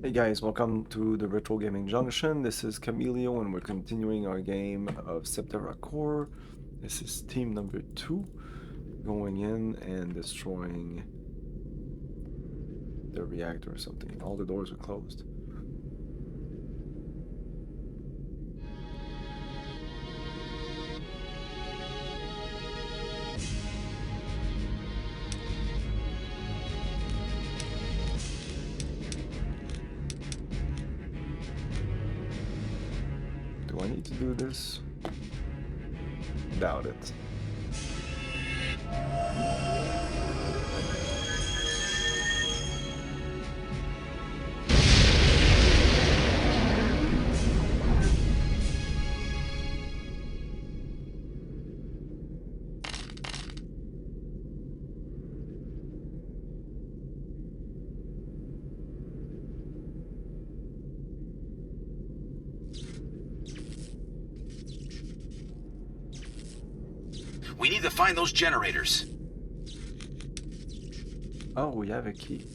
Hey guys, welcome to the Retro Gaming Junction. This is Camilio and we're continuing our game of Septerra Core. This is team number 2, going in and destroying the reactor or something. All the doors are closed. Do I need to do this? Doubt it. We need to find those generators. Oh, we have a key.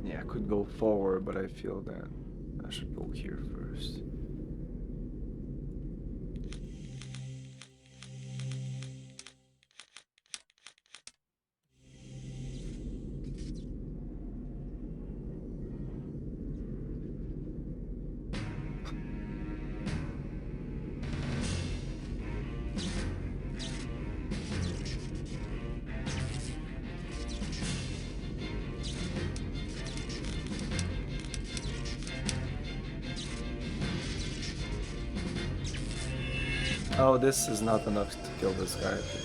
Yeah, I could go forward, but I feel that I should go here first. Oh, this is not enough to kill this guy, I think.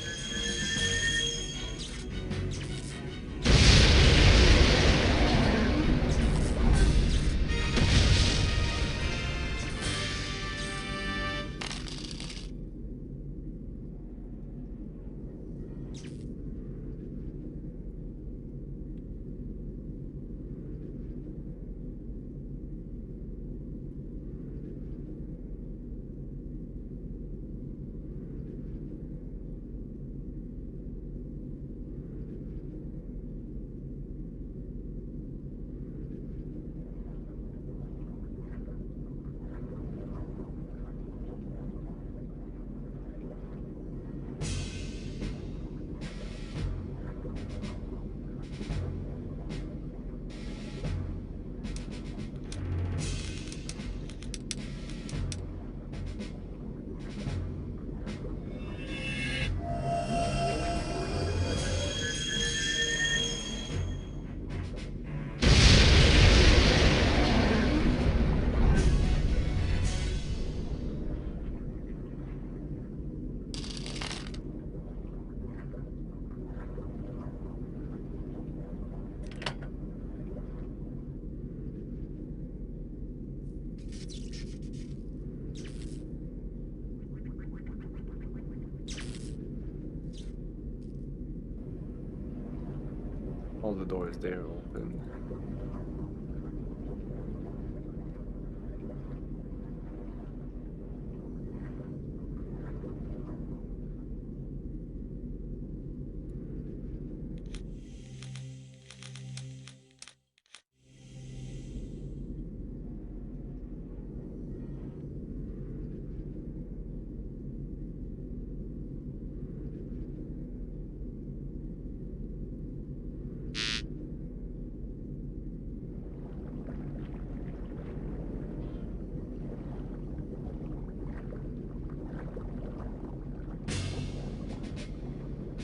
All the doors there open.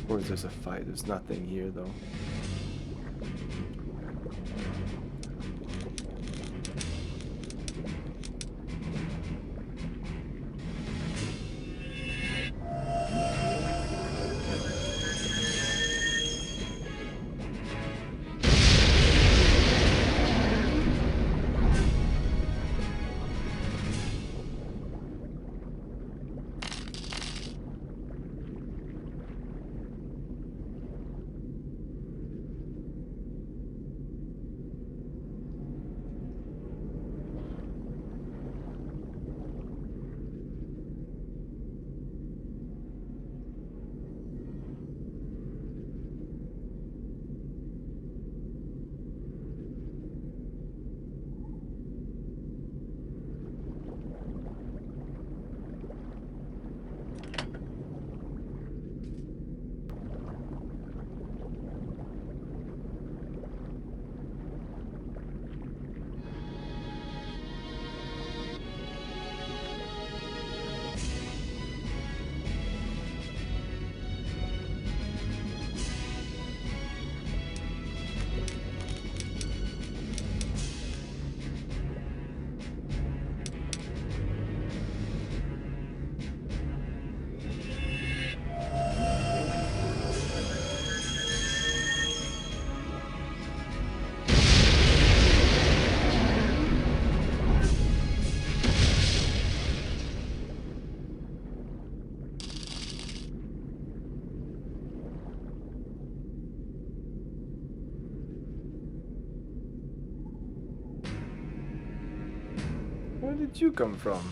Or is there a fight? There's nothing here though. Where did you come from?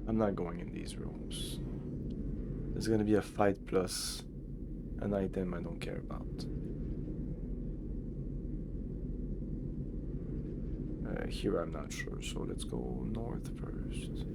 I'm not going in these rooms. There's gonna be a fight plus an item I don't care about. Here I'm not sure, so let's go north first.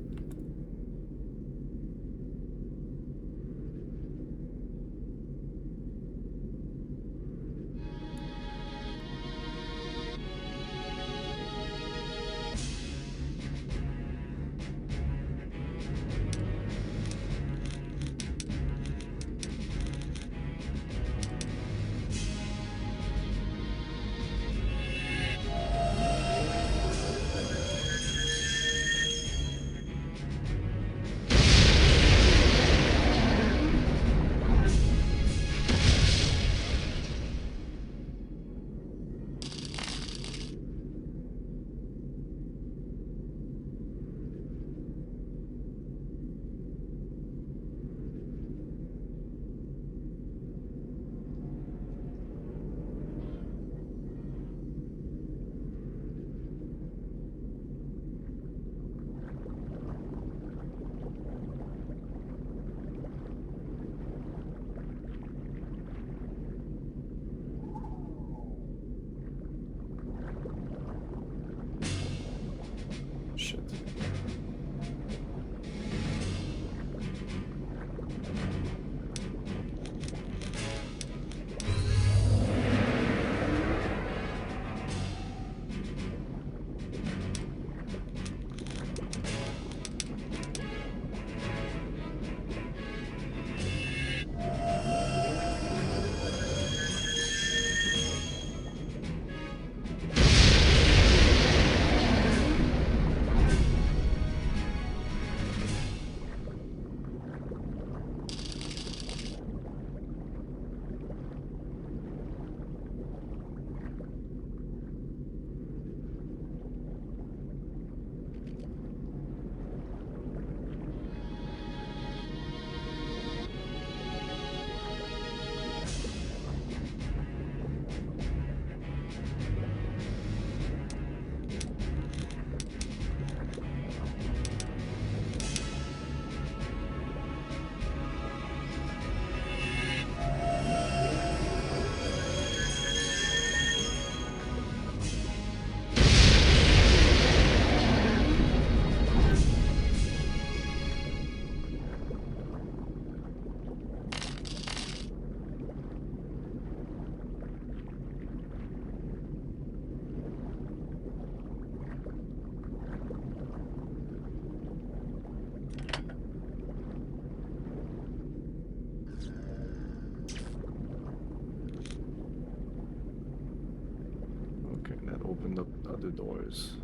doors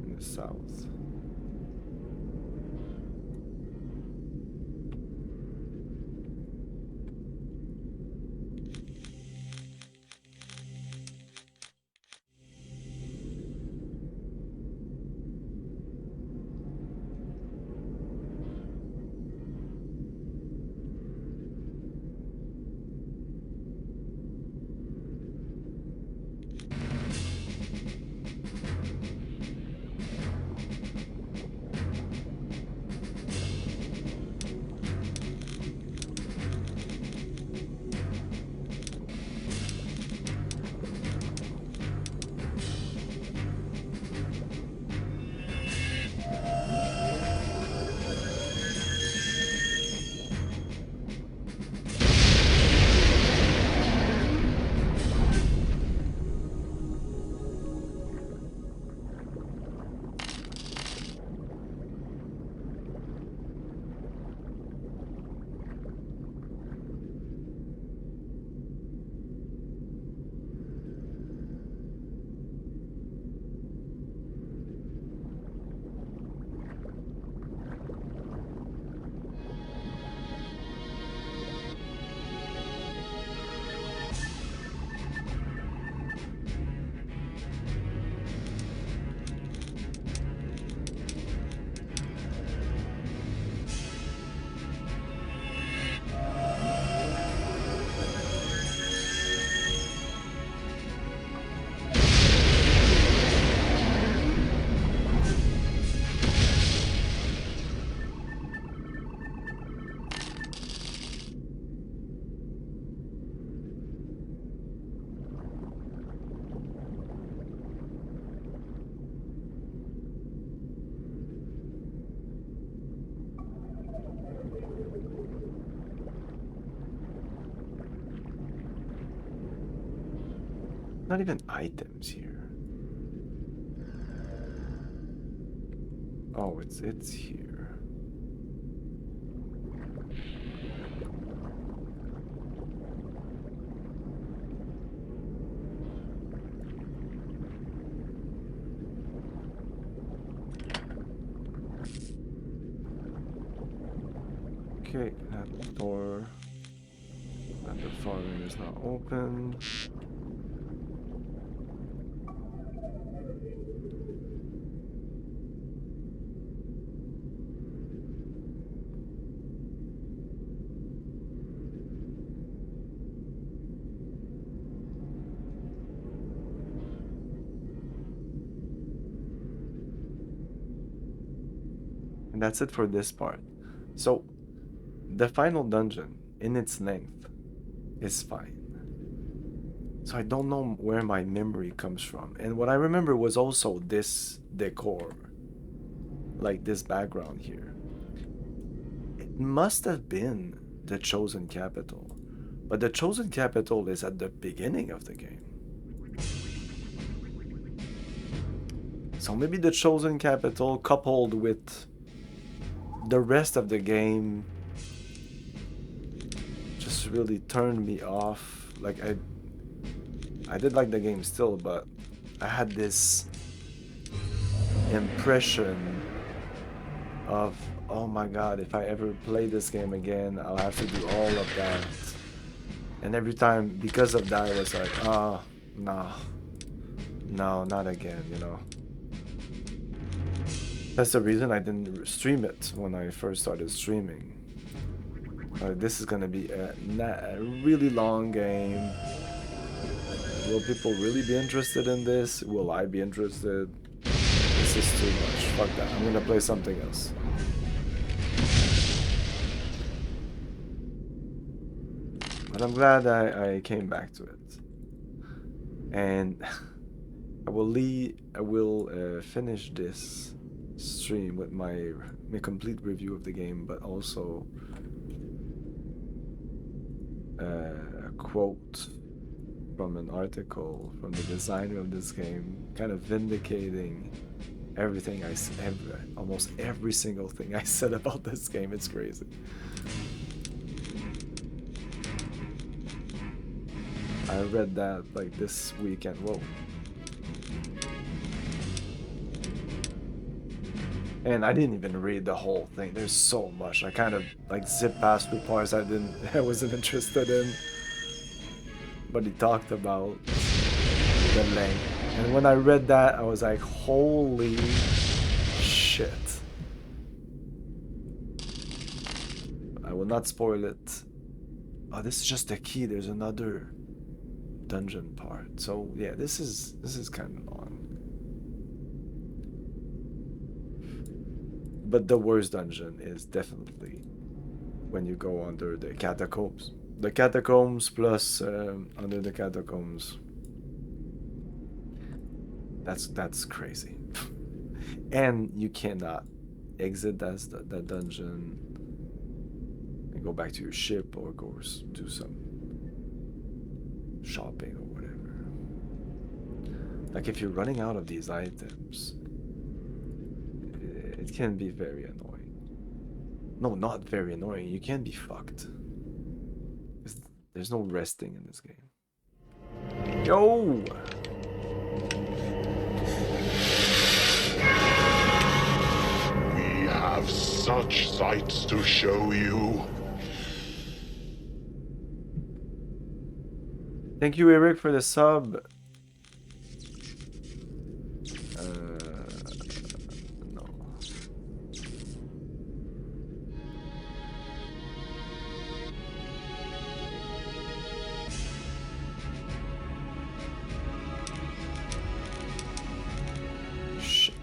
in the south. Not even items here. Oh, it's here. Okay, that door at the far end is now open. And that's it for this part. So, the final dungeon, in its length, is fine. So I don't know where my memory comes from. And what I remember was also this decor. Like this background here. It must have been the Chosen Capital. But the Chosen Capital is at the beginning of the game. So maybe the Chosen Capital coupled with the rest of the game just really turned me off. Like I did like the game still, but I had this impression of, oh my god, if I ever play this game again, I'll have to do all of that. And every time, because of that, I was like, oh, no, not again, you know. That's the reason I didn't stream it when I first started streaming. This is gonna be a really long game. Will people really be interested in this? Will I be interested? This is too much. Fuck that. I'm gonna play something else. But I'm glad I came back to it. And I will finish this stream with my complete review of the game, but also a quote from an article from the designer of this game, kind of vindicating everything I said, almost every single thing I said about this game. It's crazy. I read that like this weekend. Whoa. And I didn't even read the whole thing. There's so much. I kind of like zipped past through parts I wasn't interested in. But he talked about the length. And when I read that, I was like, holy shit. I will not spoil it. Oh, this is just the key. There's another dungeon part. So yeah, this is kind of long. But the worst dungeon is definitely when you go under the catacombs. The catacombs plus under the catacombs. That's crazy. And you cannot exit that dungeon and go back to your ship or go do some shopping or whatever. Like if you're running out of these items, it can be very annoying. No, not very annoying. You can be fucked. There's no resting in this game. Yo! We have such sights to show you. Thank you, Eric, for the sub. No. Shit.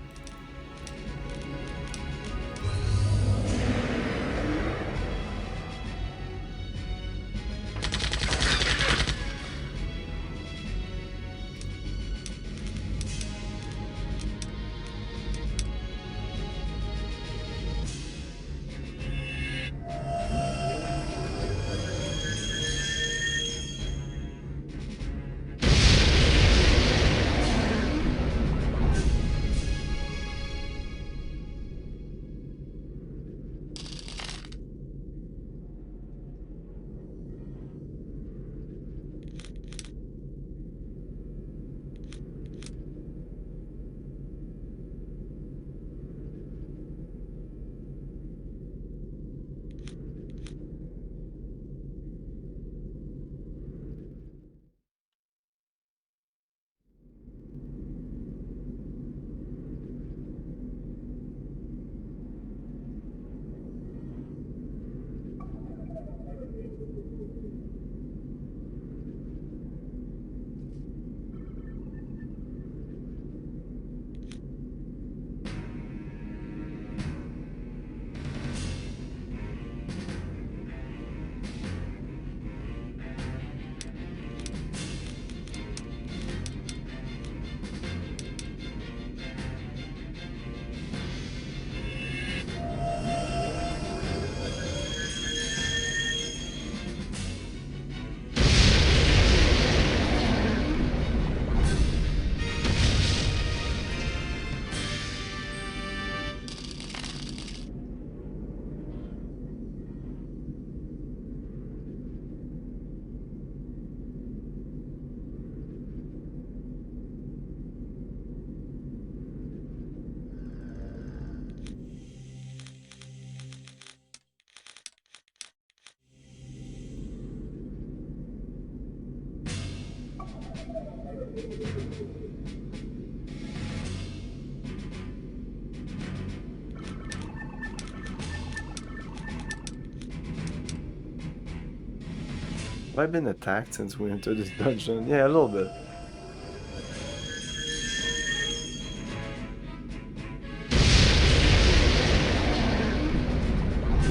Have I been attacked since we entered this dungeon? Yeah, a little bit.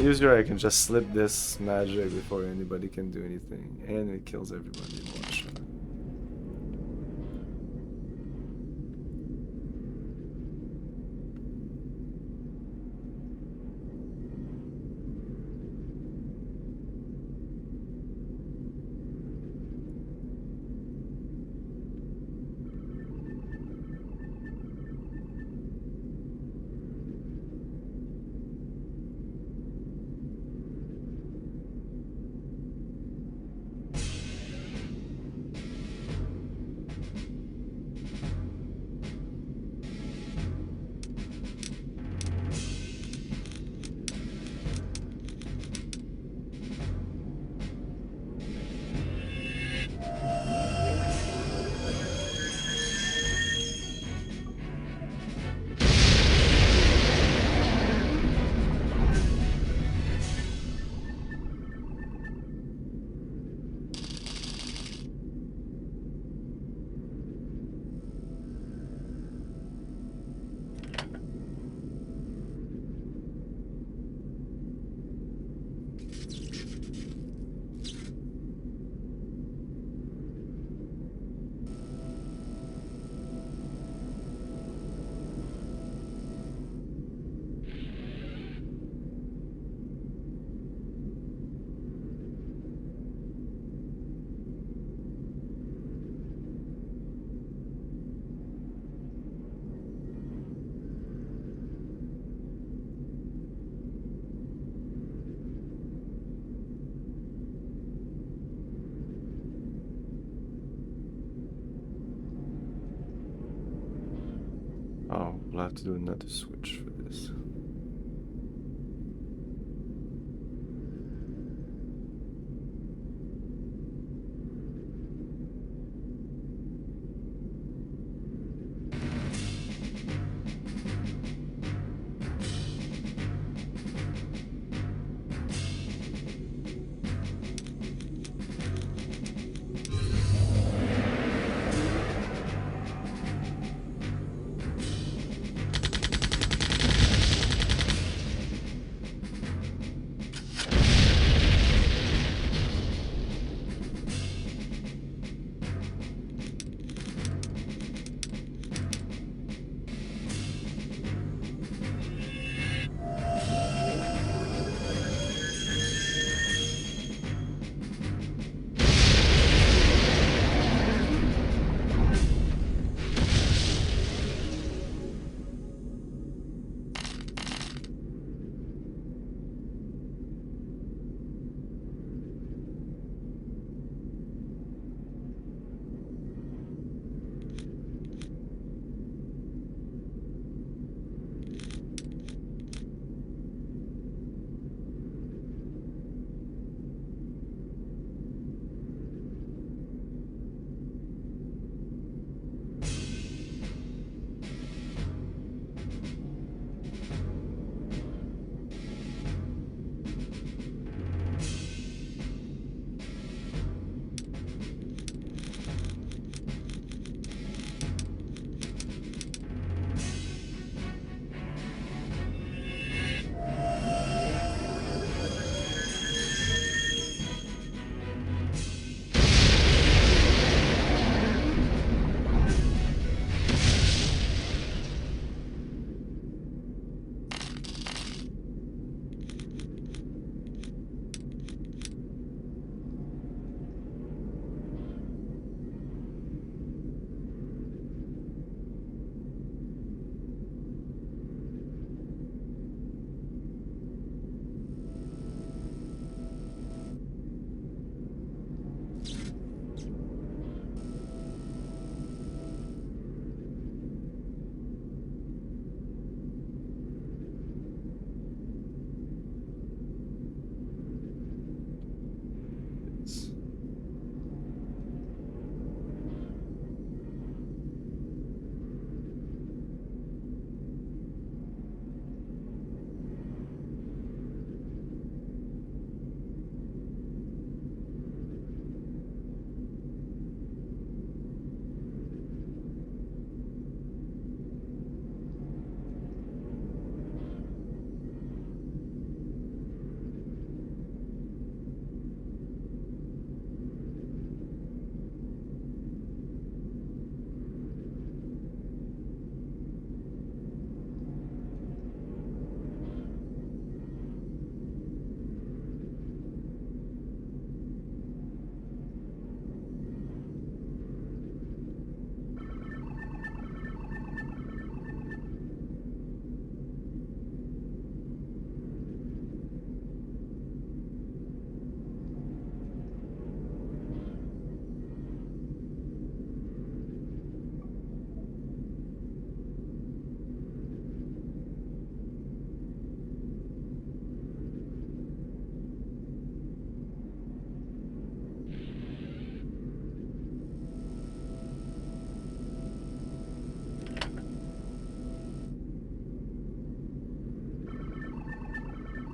Usually I can just slip this magic before anybody can do anything, and it kills everybody in one shot. We'll have to do another switch for this.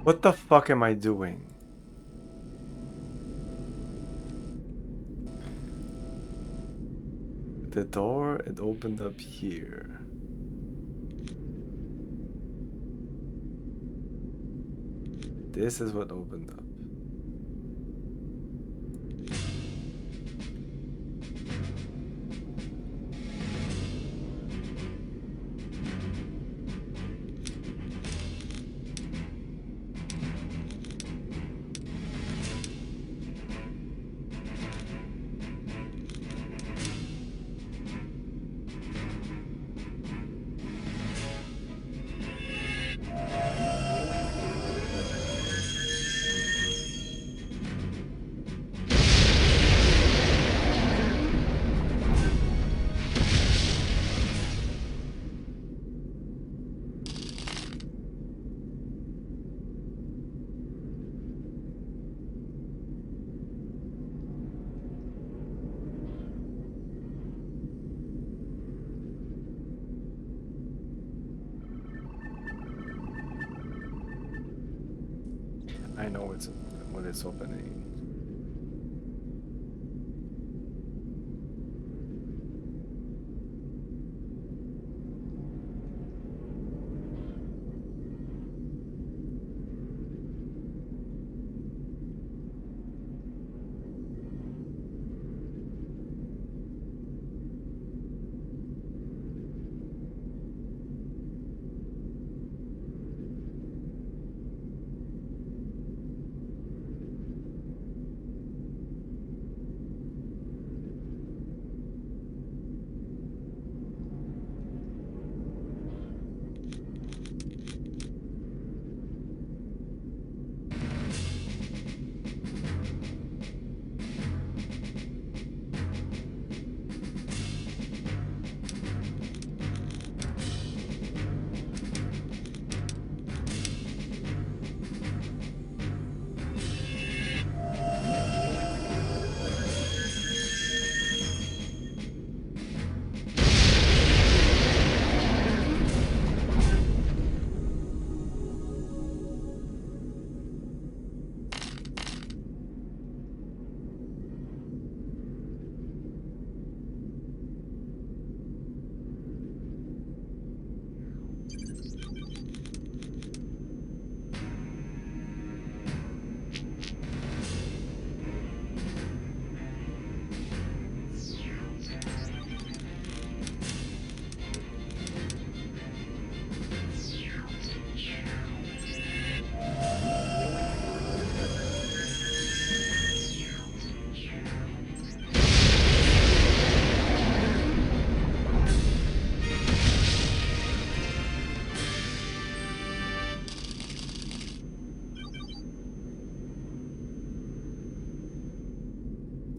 What the fuck am I doing? The door, it opened up here. This is what opened up. know it's when it's opening.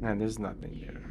And there's nothing there.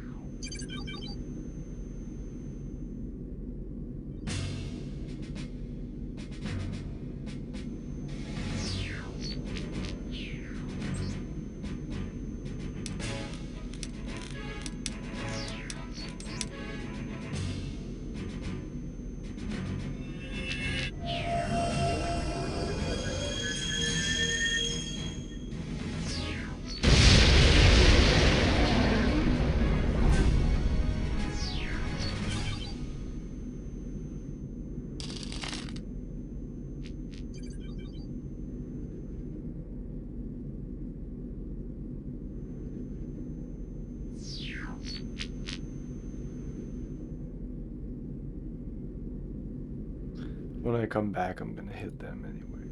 When I come back, I'm gonna hit them anyway.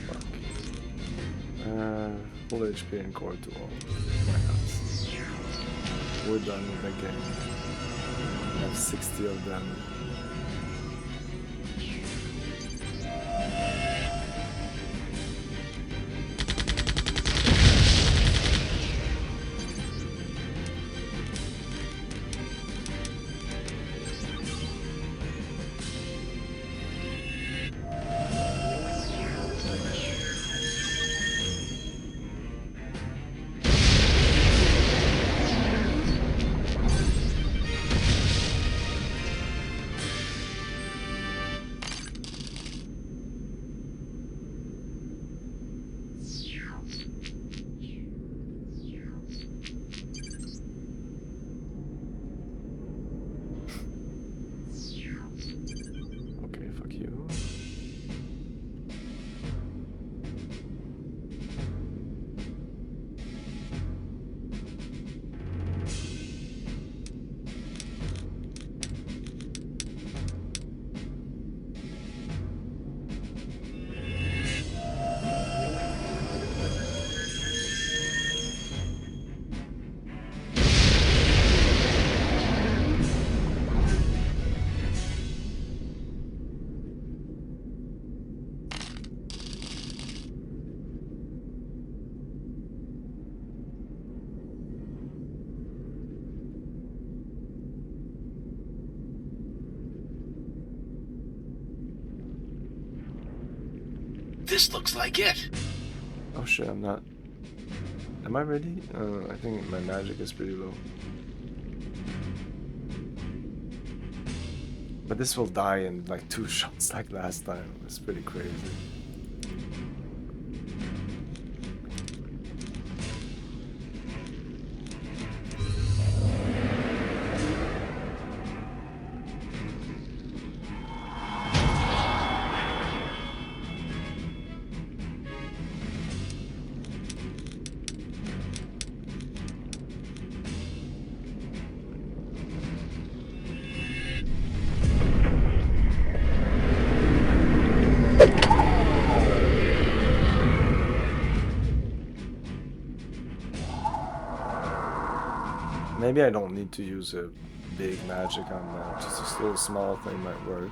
Fuck. Full HP and core to all. Why not? We're done with the game. I have 60 of them. This looks like it. Oh shit, I'm not. Am I ready? I think my magic is pretty low. But this will die in like 2 shots like last time. It's pretty crazy. Maybe I don't need to use a big magic on that. Just a little small thing might work.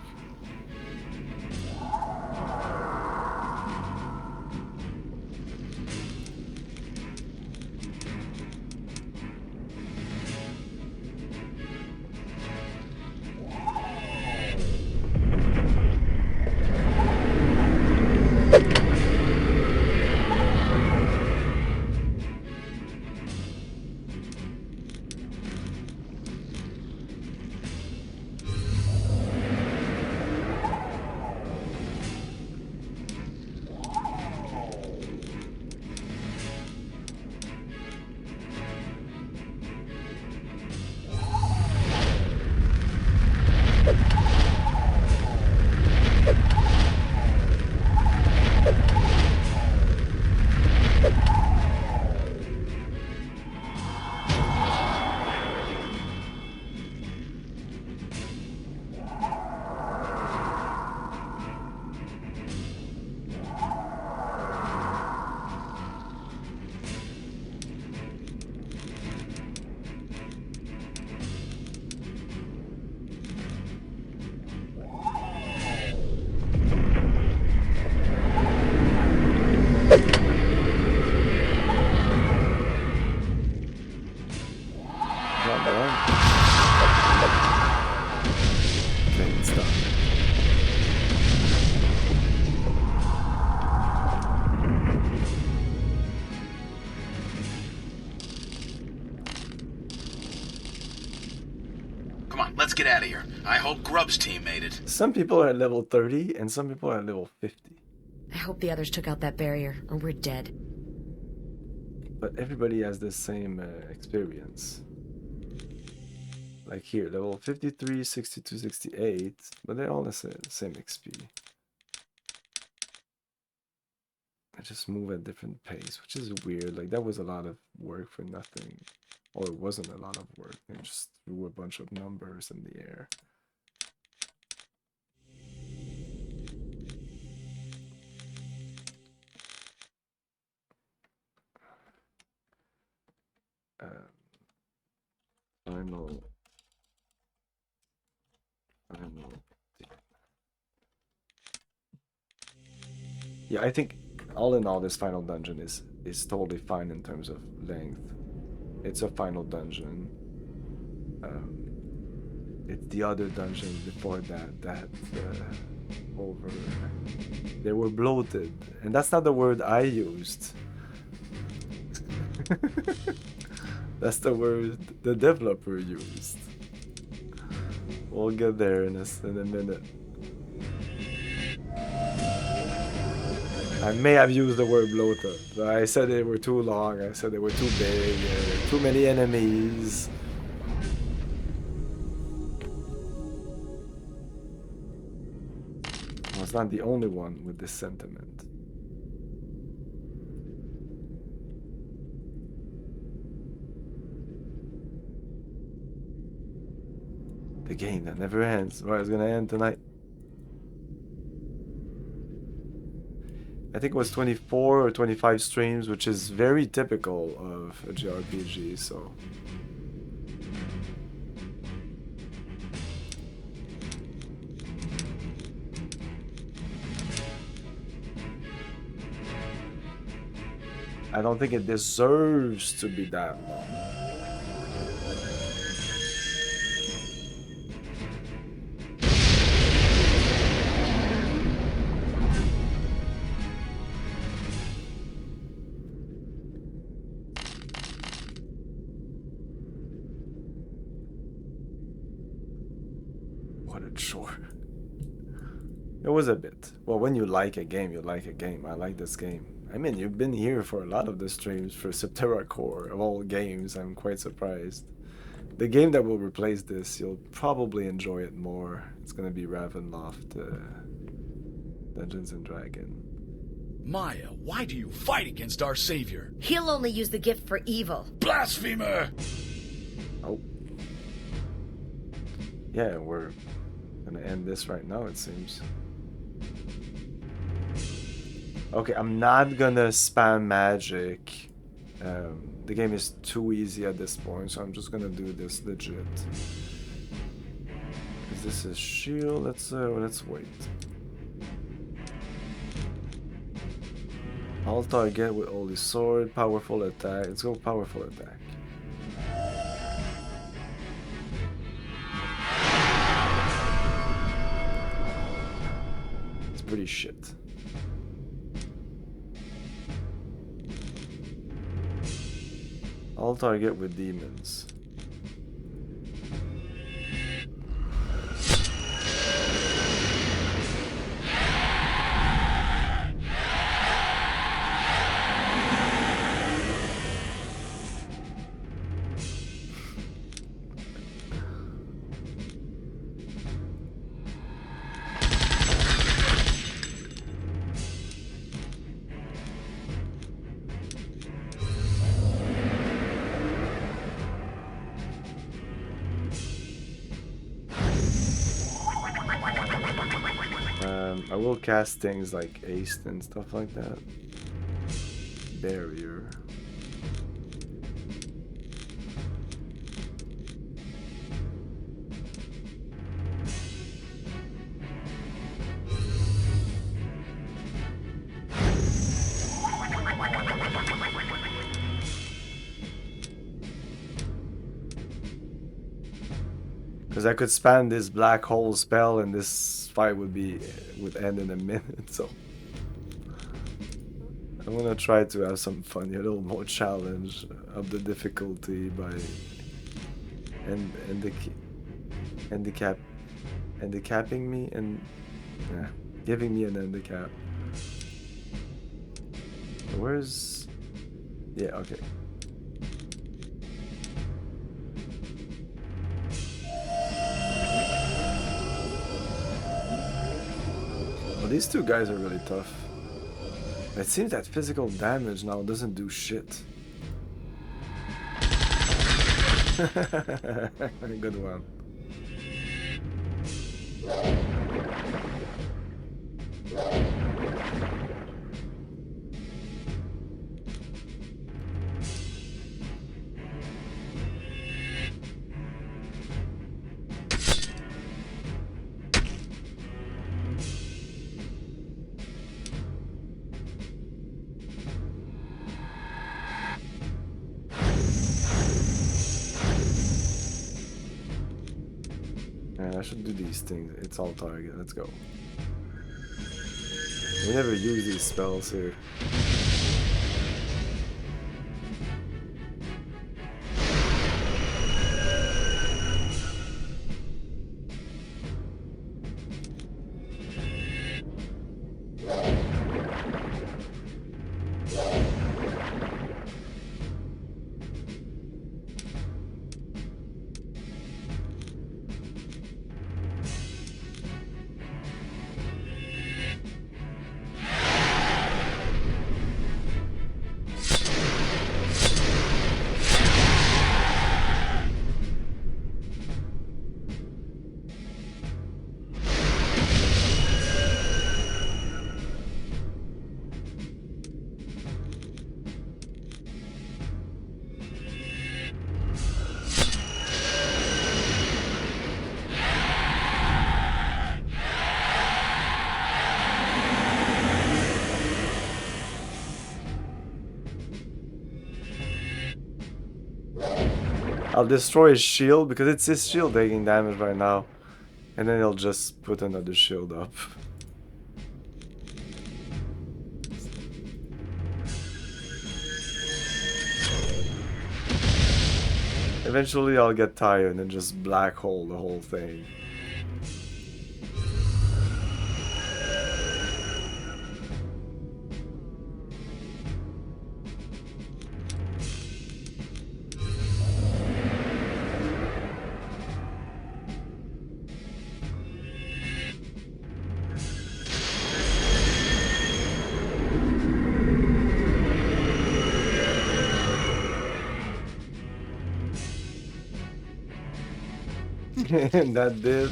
Let's get out of here. I hope Grubb's team made it. Some people are at level 30 and some people are at level 50. I hope the others took out that barrier, or we're dead. But everybody has the same experience. Like here, level 53, 62, 68, but they're all the same XP. I just move at different pace, which is weird. Like that was a lot of work for nothing. Or it wasn't a lot of work. They just threw a bunch of numbers in the air. Final. Yeah, I think all in all, this final dungeon is totally fine in terms of length. It's a final dungeon. It's the other dungeon before that over. They were bloated, and that's not the word I used. That's the word the developer used. We'll get there in a minute. I may have used the word bloated. I said they were too long. I said they were too big. Too many enemies. I was not the only one with this sentiment. The game that never ends. Well, it's gonna end tonight. I think it was 24 or 25 streams, which is very typical of a JRPG, so... I don't think it deserves to be that long. sure. It was a bit. Well, when you like a game, you like a game. I like this game. I mean, you've been here for a lot of the streams for Septerra Core of all games. I'm quite surprised. The game that will replace this, you'll probably enjoy it more. It's gonna be Ravenloft, Dungeons and Dragons. Maya, why do you fight against our savior? He'll only use the gift for evil. Blasphemer! Oh. Yeah, we're gonna end this right now, it seems. Okay, I'm not gonna spam magic. The game is too easy at this point, so I'm just gonna do this legit. Is this a shield? Let's wait. All target with Holy Sword, powerful attack. Let's go powerful attack. It's pretty shit. All target with demons. I will cast things like Haste and stuff like that. Barrier. Because I could spam this black hole spell and this fight would end in a minute, so I'm gonna try to have some fun, a little more challenge of the difficulty by handicapping me and giving me an handicap. Where's okay. These two guys are really tough. It seems that physical damage now doesn't do shit. Good one. I should do these things. It's all target. Let's go. We never use these spells here. I'll destroy his shield because it's his shield taking damage right now. And then he'll just put another shield up. Eventually I'll get tired and just black hole the whole thing. And that did.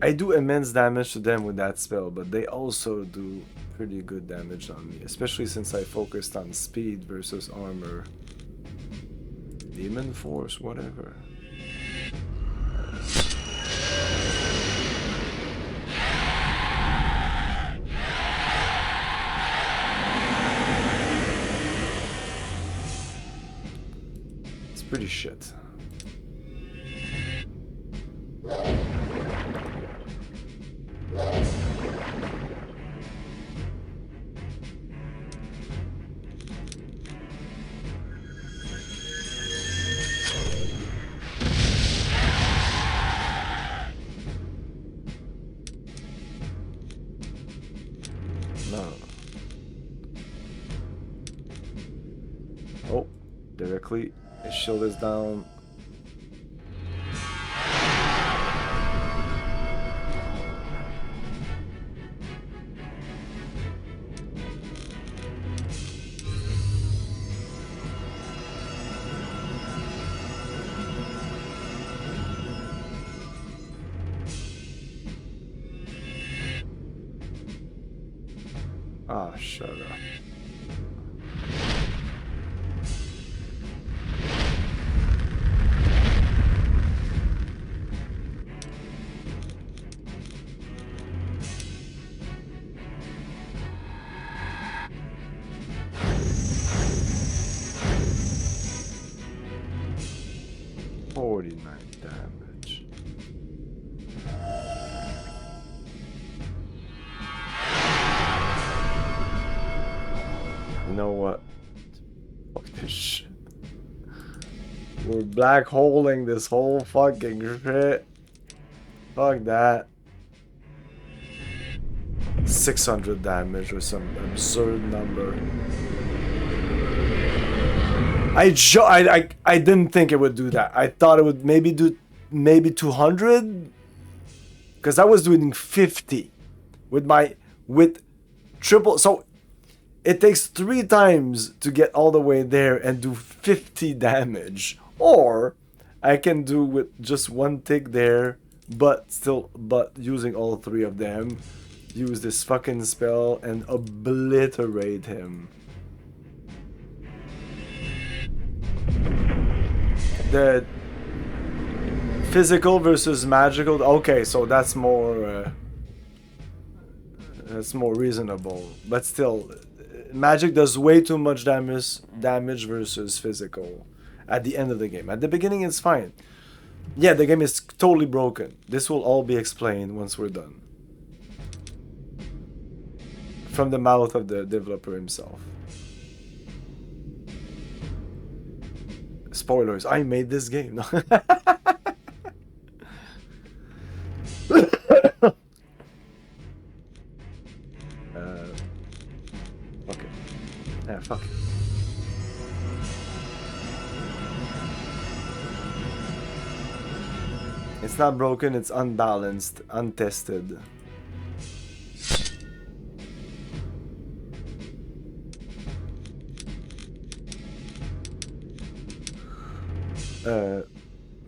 I do immense damage to them with that spell, but they also do pretty good damage on me, especially since I focused on speed versus armor. Demon Force, whatever. It's pretty shit. No. Oh, directly. His shield is down. Ah, shut up. Damage. You know what? Fuck this shit. We're black holing this whole fucking shit. Fuck that. 600 damage or some absurd number. I didn't think it would do that. I thought it would maybe do 200, because I was doing 50 with triple. So it takes 3 times to get all the way there and do 50 damage, or I can do with just 1 tick there, but using all 3 of them, use this fucking spell and obliterate him. The physical versus magical. Okay, so that's more reasonable. But still, magic does way too much damage versus physical at the end of the game. At the beginning, it's fine. Yeah, the game is totally broken. This will all be explained once we're done. From the mouth of the developer himself. Spoilers, I made this game. Okay. Yeah, fuck. It's not broken, it's unbalanced, untested.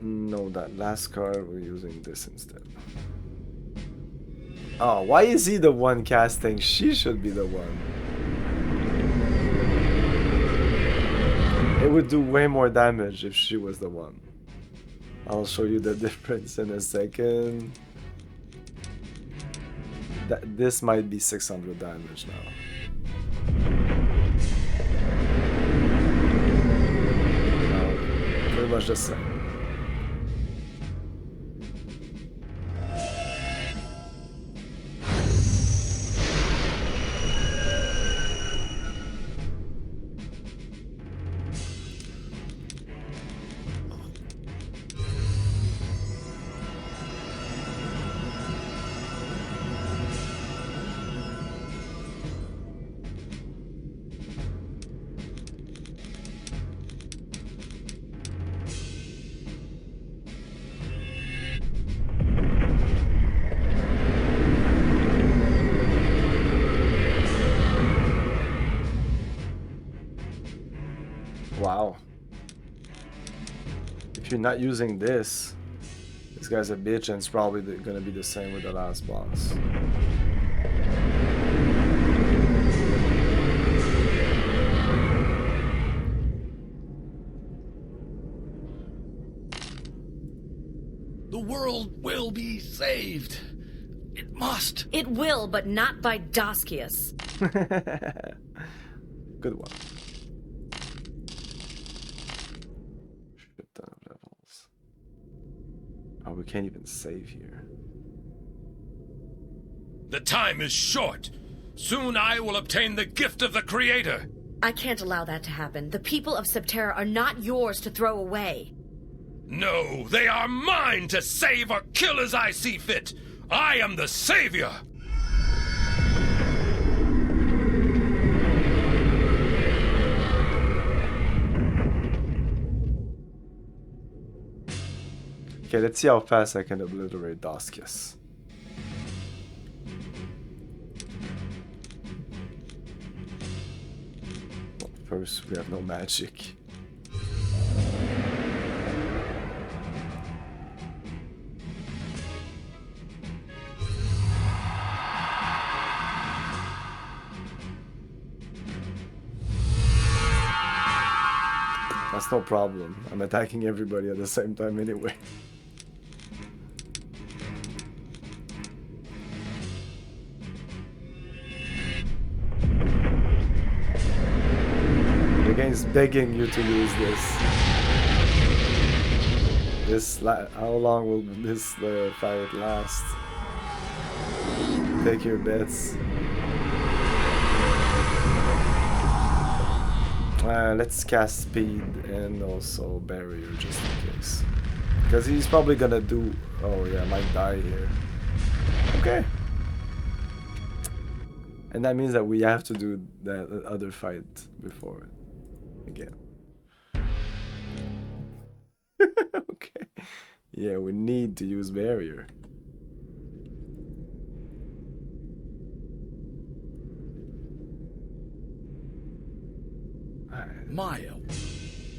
No, that last card, we're using this instead. Oh, why is he the one casting? She should be the one. It would do way more damage if she was the one. I'll show you the difference in a second. This might be 600 damage now. Pretty much the same. you're not using this guy's a bitch, and it's probably gonna be the same with the last boss. The world will be saved. It must. It will, but not by Doskius. Good one. Shit ton of levels. Oh, we can't even save here. The time is short. Soon I will obtain the gift of the Creator. I can't allow that to happen. The people of Septerra are not yours to throw away. No, they are mine to save or kill as I see fit. I am the Savior. Okay, let's see how fast I can obliterate Doskius. Well, first, we have no magic. That's no problem. I'm attacking everybody at the same time anyway. The game's begging you to use this. How long will this fight last? Take your bets. Let's cast speed and also barrier just in case. Because he's probably gonna do... Oh yeah, I might die here. Okay. And that means that we have to do that other fight before again. Okay. Yeah, we need to use barrier. Maya.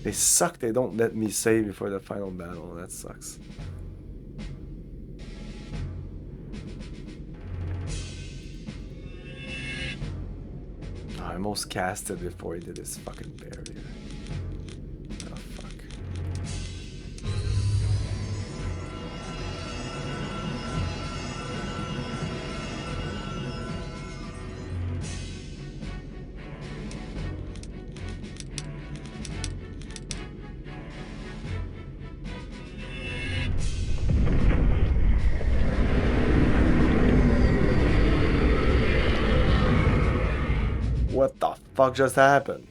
They suck. They don't let me save before the final battle. That sucks. I almost cast it before he did his fucking barrier. Oh, fuck. What the fuck just happened?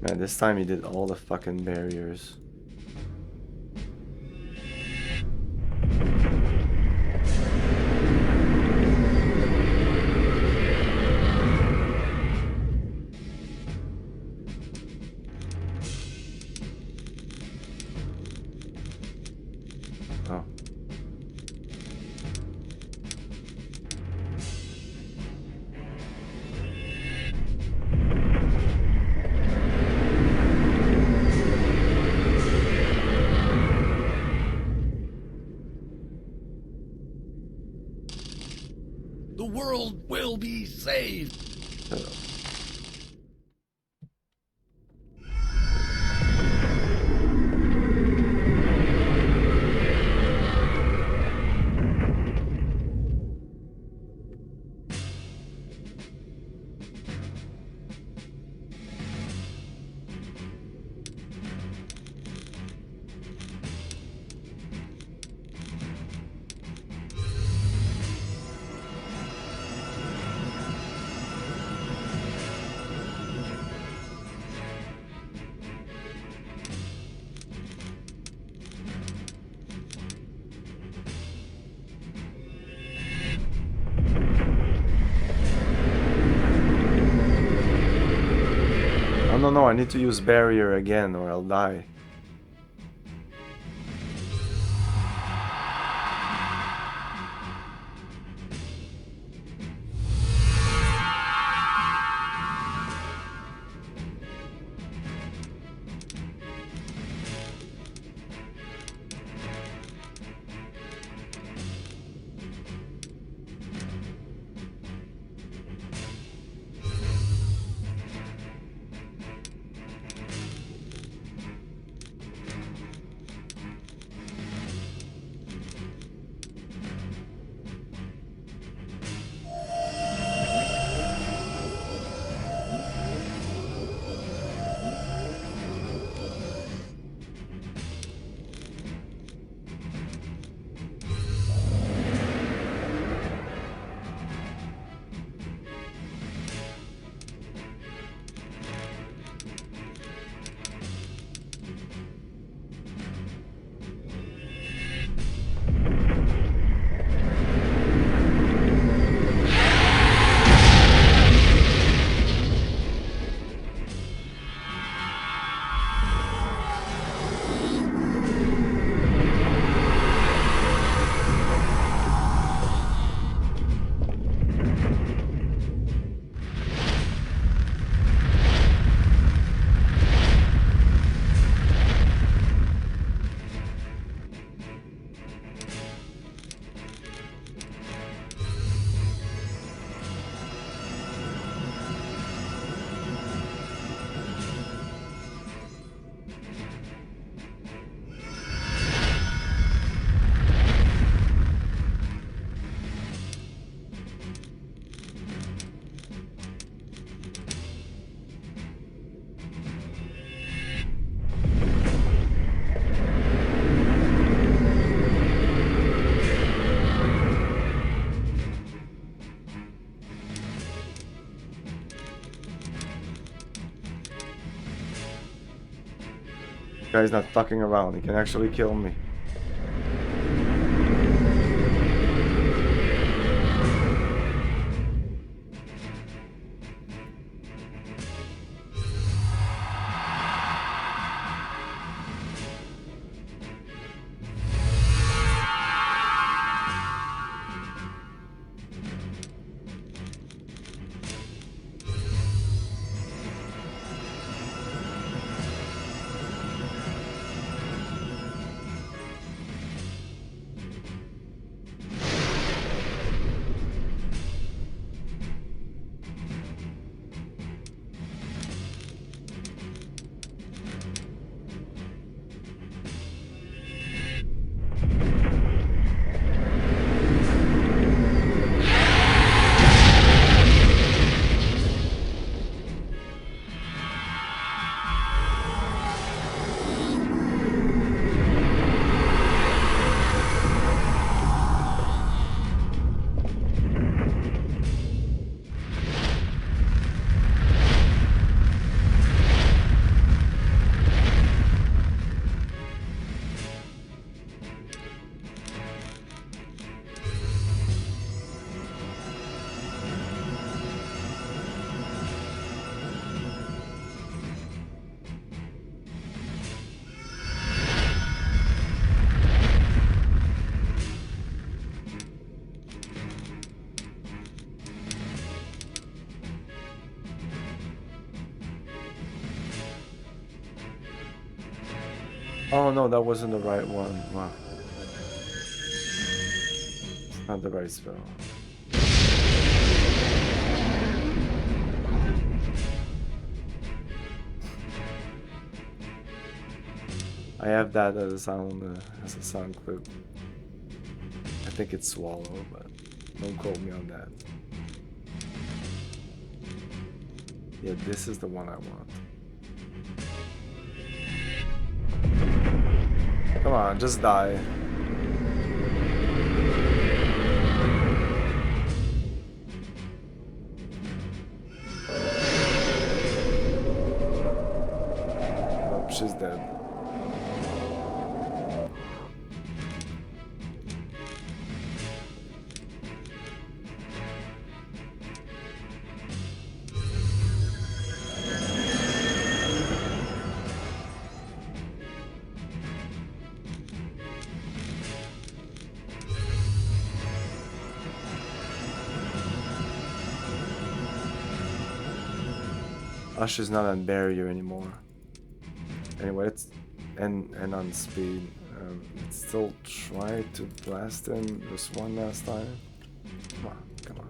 Man, this time he did all the fucking barriers. Oh. The world will be saved. Oh no, I need to use barrier again or I'll die. Guy's not fucking around, he can actually kill me. Oh no, that wasn't the right one. Wow. It's not the right spell. I have that as a sound clip. I think it's Swallow, but don't quote me on that. Yeah, this is the one I want. Come on, just die. Oh, she's dead. Usher's not on barrier anymore. Anyway, it's and on speed. Let's still try to blast him just one last time. Come on, come on.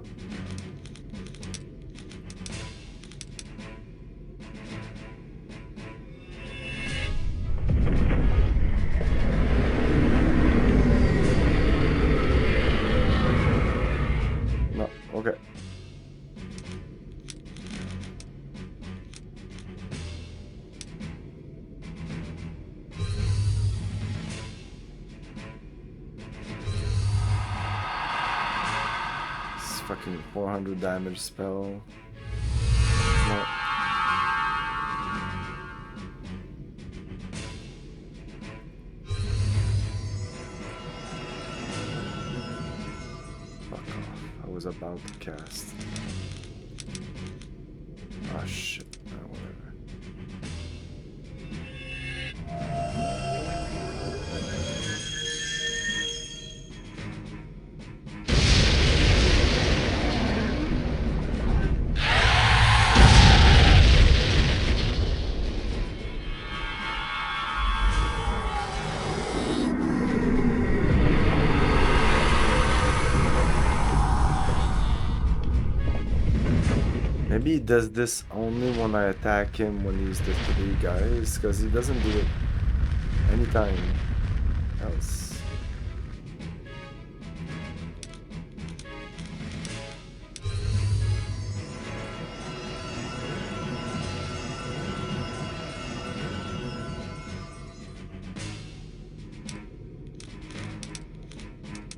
No, okay. Fucking 400 damage spell. No. Fuck off. I was about to cast. Oh shit. Whatever. Maybe he does this only when I attack him when he's the 3 guys, because he doesn't do it anytime else.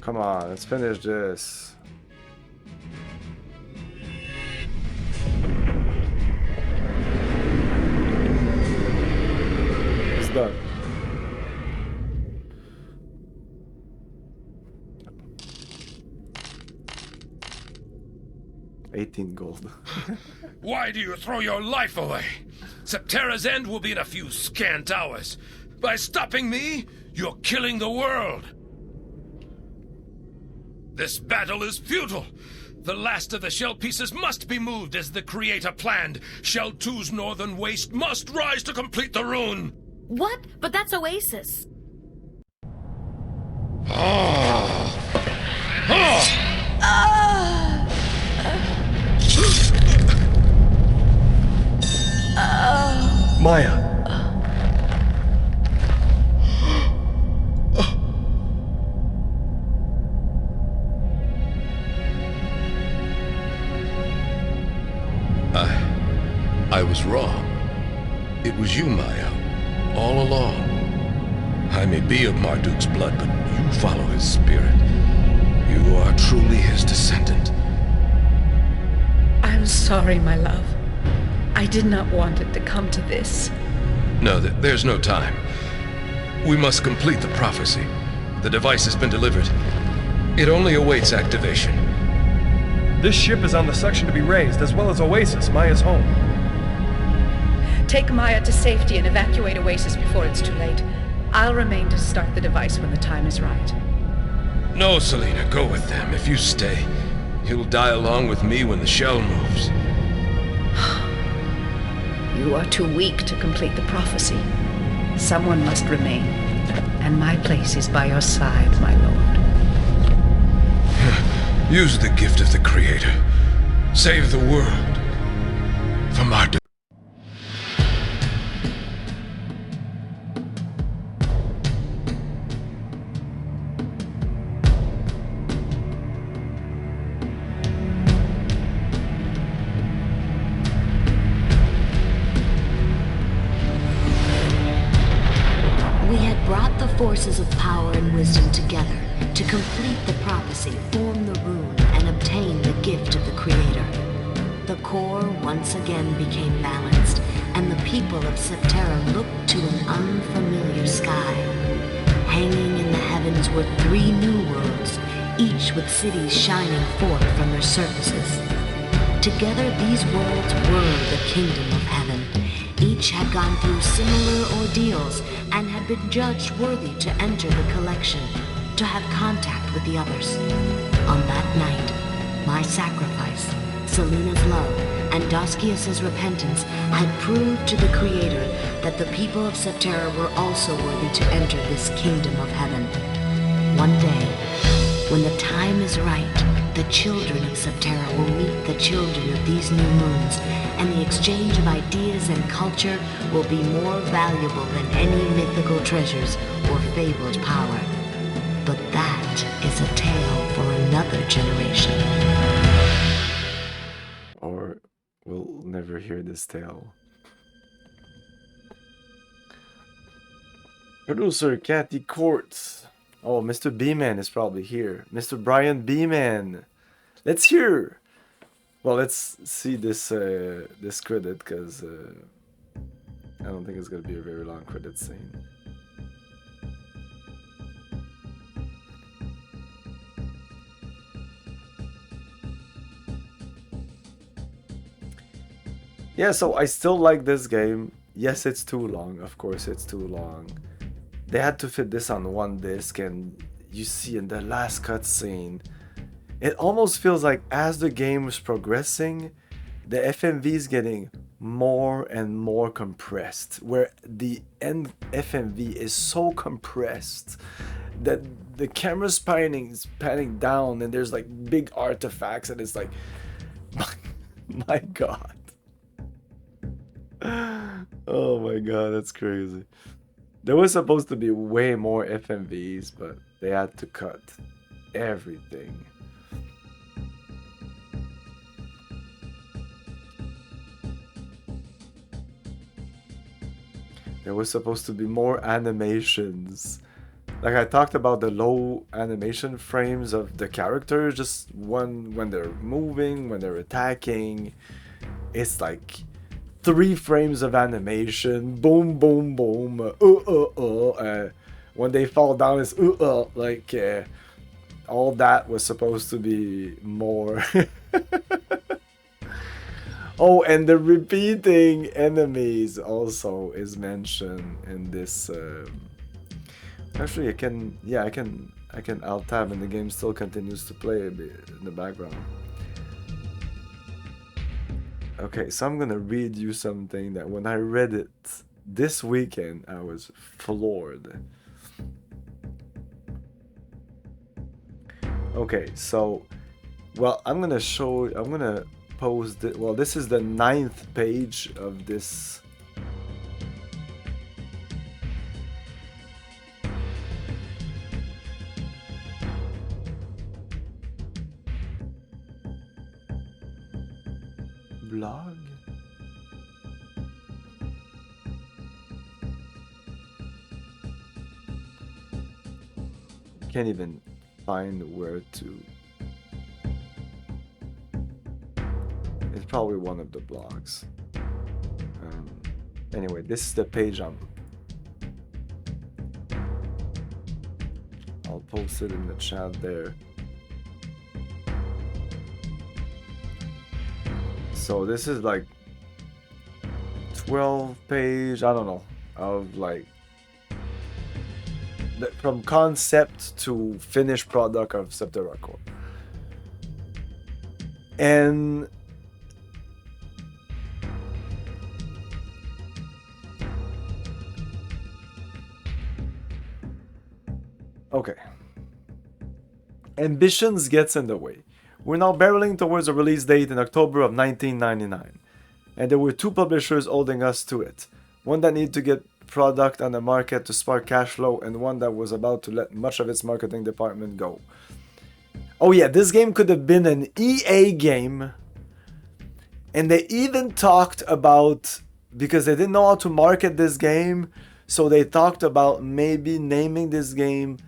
Come on, let's finish this. Done. 18 gold. Why do you throw your life away? Septerra's end will be in a few scant hours. By stopping me, you're killing the world. This battle is futile. The last of the shell pieces must be moved as the Creator planned. Shell 2's northern waste must rise to complete the rune. What? But that's Oasis. Maya. I was wrong. It was you, Maya, all along. I may be of Marduk's blood, but you follow his spirit. You are truly his descendant. I'm sorry, my love. I did not want it to come to this. No, there's no time. We must complete the prophecy. The device has been delivered. It only awaits activation. This ship is on the section to be raised, as well as Oasis, Maya's home. Take Maya to safety and evacuate Oasis before it's too late. I'll remain to start the device when the time is right. No, Selena, go with them. If you stay, you'll die along with me when the shell moves. You are too weak to complete the prophecy. Someone must remain, and my place is by your side, my lord. Use the gift of the Creator. Save the world from our We had brought the forces of power and wisdom together to complete the prophecy, form the rune, and obtain the gift of the Creator. The core once again became balanced, and the people of Septerra looked to an unfamiliar sky. Hanging in the heavens were 3 new worlds, each with cities shining forth from their surfaces. Together, these worlds were the kingdom of heaven. Each had gone through similar ordeals and had been judged worthy to enter the collection, to have contact with the others. On that night, my sacrifice, Selena's love, and Doskius' repentance had proved to the Creator that the people of Septerra were also worthy to enter this kingdom of heaven. One day, when the time is right, the children of Septerra will meet the children of these new moons, and the exchange of ideas and culture will be more valuable than any mythical treasures or fabled power. But that is a tale for another generation. Or we'll never hear this tale. Producer Kathy Courts. Oh, Mr. B-Man is probably here. Mr. Brian B-Man. Let's hear. Well, let's see this this credit, because I don't think it's gonna be a very long credit scene. Yeah, so I still like this game. Yes, it's too long. Of course, it's too long. They had to fit this on one disc, and you see in the last cutscene, it almost feels like as the game is progressing, the FMV is getting more and more compressed, where the end FMV is so compressed that the camera's panning down, and there's like big artifacts, and it's like, my God. Oh my God, that's crazy. There was supposed to be way more FMVs, but they had to cut everything. There was supposed to be more animations. Like I talked about the low animation frames of the characters, just when they're moving, when they're attacking. It's like 3 frames of animation, boom, boom, boom, when they fall down, it's like all that was supposed to be more. Oh, and the repeating enemies also is mentioned in this. Actually, I can alt tab, and the game still continues to play a bit in the background. Okay, so I'm gonna read you something that when I read it this weekend, I was floored. Okay, so, well, I'm gonna post it. Well, this is the 9th page of this. Blog? Can't even find where to. It's probably one of the blogs. Anyway, this is the page I'll post it in the chat there. So this is like 12 page, I don't know, of like from concept to finished product of Septerra Core. And Okay. Ambitions gets in the way. We're now barreling towards a release date in October of 1999. And there were two publishers holding us to it. One that needed to get product on the market to spark cash flow, and one that was about to let much of its marketing department go. Oh yeah, this game could have been an EA game. And they even talked about, because they didn't know how to market this game, so they talked about maybe naming this game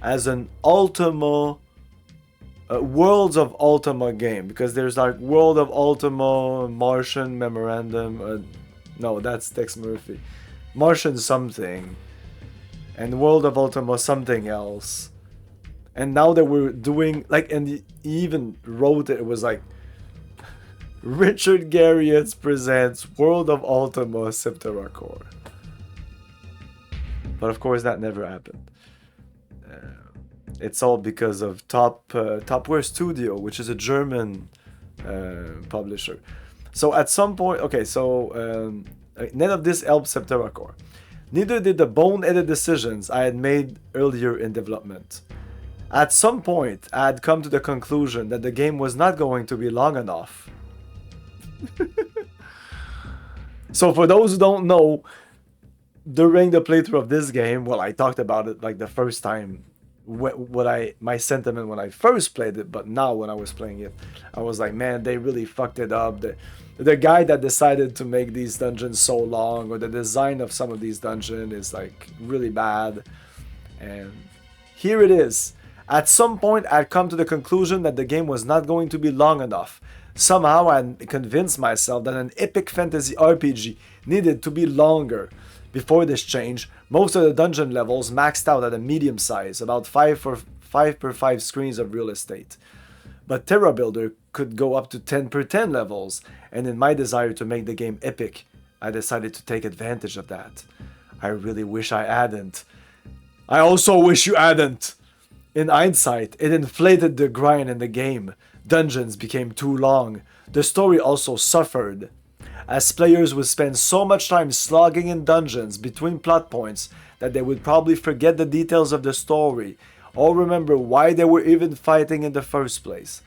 as an Ultima, Worlds of Ultima game, because there's like World of Ultima, Martian Memorandum, no, that's Tex Murphy, Martian something, and World of Ultima something else. And now that we're doing, like, and he even wrote it was like, Richard Garriott presents World of Ultima Septerra Core. But of course that never happened. It's all because of Topware Studio, which is a German publisher. So at some point, okay, so none of this helped Septerra Core. Neither did the boneheaded decisions I had made earlier in development. At some point, I had come to the conclusion that the game was not going to be long enough. So for those who don't know, during the playthrough of this game, well, I talked about it like the first time, my sentiment when I first played it, but now when I was playing it, I was like, man, they really fucked it up. The guy that decided to make these dungeons so long, or the design of some of these dungeons is like really bad. And here it is. At some point, I'd come to the conclusion that the game was not going to be long enough. Somehow I convinced myself that an epic fantasy RPG needed to be longer. Before this change, most of the dungeon levels maxed out at a medium size, about 5 per 5 screens of real estate. But Terra Builder could go up to 10 per 10 levels, and in my desire to make the game epic, I decided to take advantage of that. I really wish I hadn't. I also wish you hadn't. In hindsight, it inflated the grind in the game. Dungeons became too long. The story also suffered, as players would spend so much time slogging in dungeons between plot points that they would probably forget the details of the story, or remember why they were even fighting in the first place.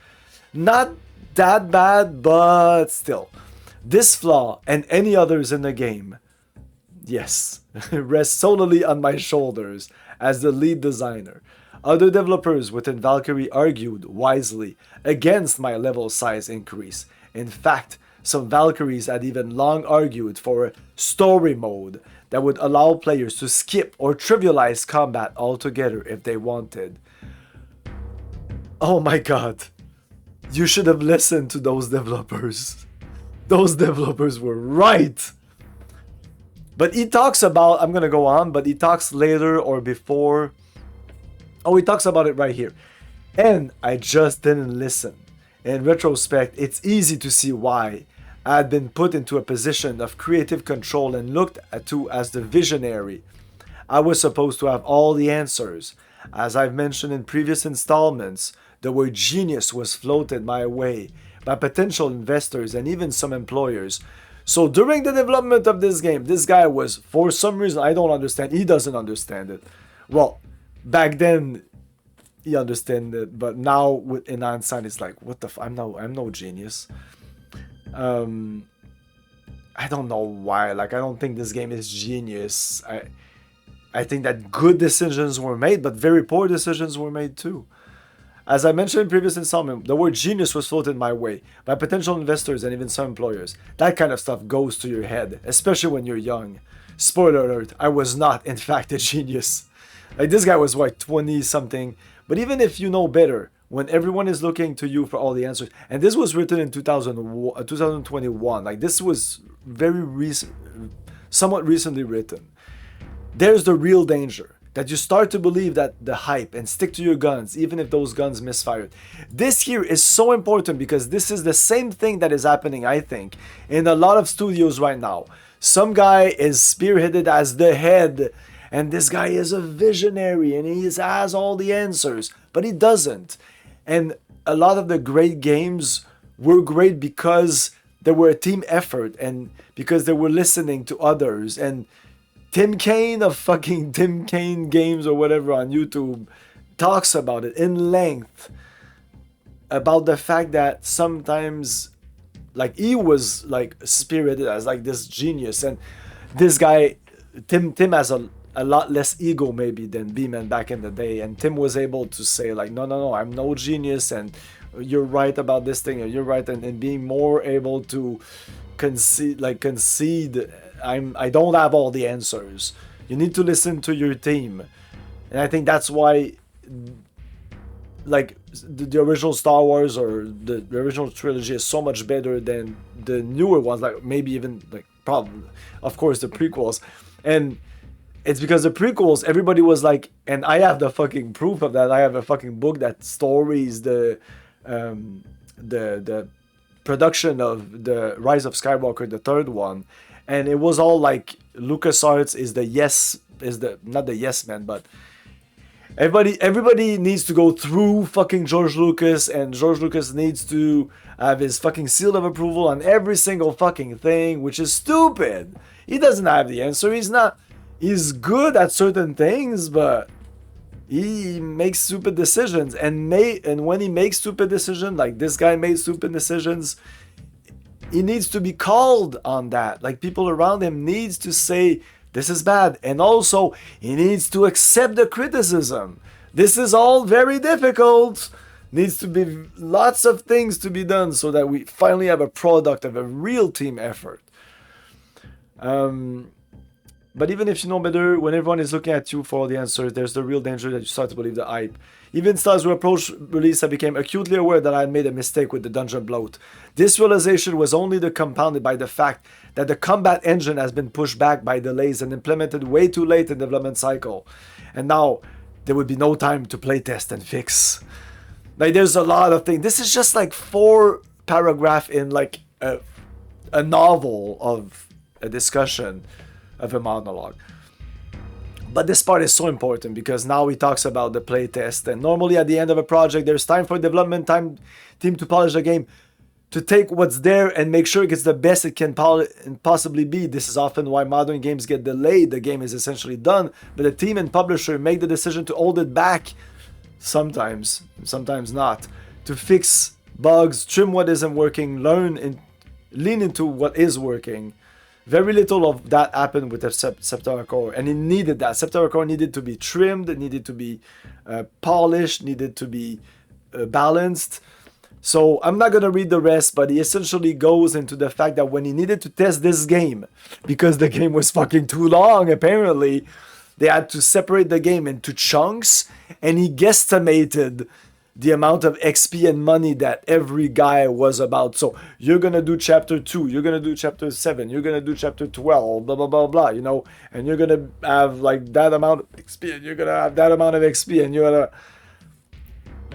Not that bad, but still. This flaw, and any others in the game, yes, rests solely on my shoulders as the lead designer. Other developers within Valkyrie argued, wisely, against my level size increase. In fact, some Valkyries had even long argued for a story mode that would allow players to skip or trivialize combat altogether if they wanted. Oh my god. You should have listened to those developers. Those developers were right. But he talks about, I'm gonna go on, but he talks later or before. Oh, he talks about it right here. And I just didn't listen. In retrospect, it's easy to see why I had been put into a position of creative control and looked at to as the visionary. I was supposed to have all the answers. As I've mentioned in previous installments, the word genius was floated my way by potential investors and even some employers. So during the development of this game, this guy was, for some reason, I don't understand, he doesn't understand it. Well, back then, he understood it, but now in hindsight, it's like, what the I'm no genius. I don't know why. Like, I don't think this game is genius. I think that good decisions were made, but very poor decisions were made too. As I mentioned in previous installment, the word genius was floated my way by potential investors and even some employers. That kind of stuff goes to your head, especially when you're young. Spoiler alert, I was not, in fact, a genius. Like, this guy was, what, 20-something? But even if you know better, when everyone is looking to you for all the answers, and this was written in 2021, like, this was very recent, somewhat recently written. There's the real danger, that you start to believe that the hype and stick to your guns, even if those guns misfired. This here is so important because this is the same thing that is happening, I think, in a lot of studios right now. Some guy is spearheaded as the head, and this guy is a visionary, and he has all the answers, but he doesn't. And a lot of the great games were great because they were a team effort, and because they were listening to others, and Tim Kaine of fucking Tim Kaine Games or whatever on YouTube talks about it in length, about the fact that sometimes, like, he was like spirited as like this genius, and this guy Tim has a lot less ego maybe than B-Man back in the day, and Tim was able to say like, no, I'm no genius, and you're right about this thing, and you're right, and being more able to concede I don't have all the answers. You need to listen to your team. And I think that's why, like, the original Star Wars or the original trilogy is so much better than the newer ones, like maybe even like probably, of course, the prequels. And it's because the prequels, everybody was like, and I have the fucking proof of that. I have a fucking book that stories the production of the Rise of Skywalker, the third one, and it was all like LucasArts not the yes man, but everybody needs to go through fucking George Lucas, and George Lucas needs to have his fucking seal of approval on every single fucking thing, which is stupid. He doesn't have the answer. He's good at certain things, but he makes stupid decisions, and when he makes stupid decisions, like this guy made stupid decisions, he needs to be called on that. Like, people around him needs to say this is bad, and also he needs to accept the criticism. This is all very difficult. Needs to be lots of things to be done so that we finally have a product of a real team effort. But even if you know better, when everyone is looking at you for all the answers, there's the real danger that you start to believe the hype. Even as we approached release, I became acutely aware that I had made a mistake with the dungeon bloat. This realization was only compounded by the fact that the combat engine has been pushed back by delays and implemented way too late in the development cycle. And now, there would be no time to playtest and fix. Like, there's a lot of things. This is just like 4 paragraphs in like a novel of a discussion of a monologue. But this part is so important because now he talks about the playtest, and normally at the end of a project there's time for development team to polish the game, to take what's there and make sure it gets the best it can possibly be. This is often why modern games get delayed. The game is essentially done, but the team and publisher make the decision to hold it back, sometimes not, to fix bugs, trim what isn't working, lean into what is working. Very little of that happened with the Septerra core, and it needed that. Septerra core needed to be trimmed, it needed to be polished, needed to be balanced. So I'm not gonna read the rest, but he essentially goes into the fact that when he needed to test this game, because the game was fucking too long, apparently, they had to separate the game into chunks, and he guesstimated the amount of XP and money that every guy was about. So you're gonna do chapter 2, you're gonna do chapter 7, you're gonna do chapter 12, blah blah blah blah, you know, and you're gonna have like that amount of XP, and you're gonna have that amount of XP, and you're gonna...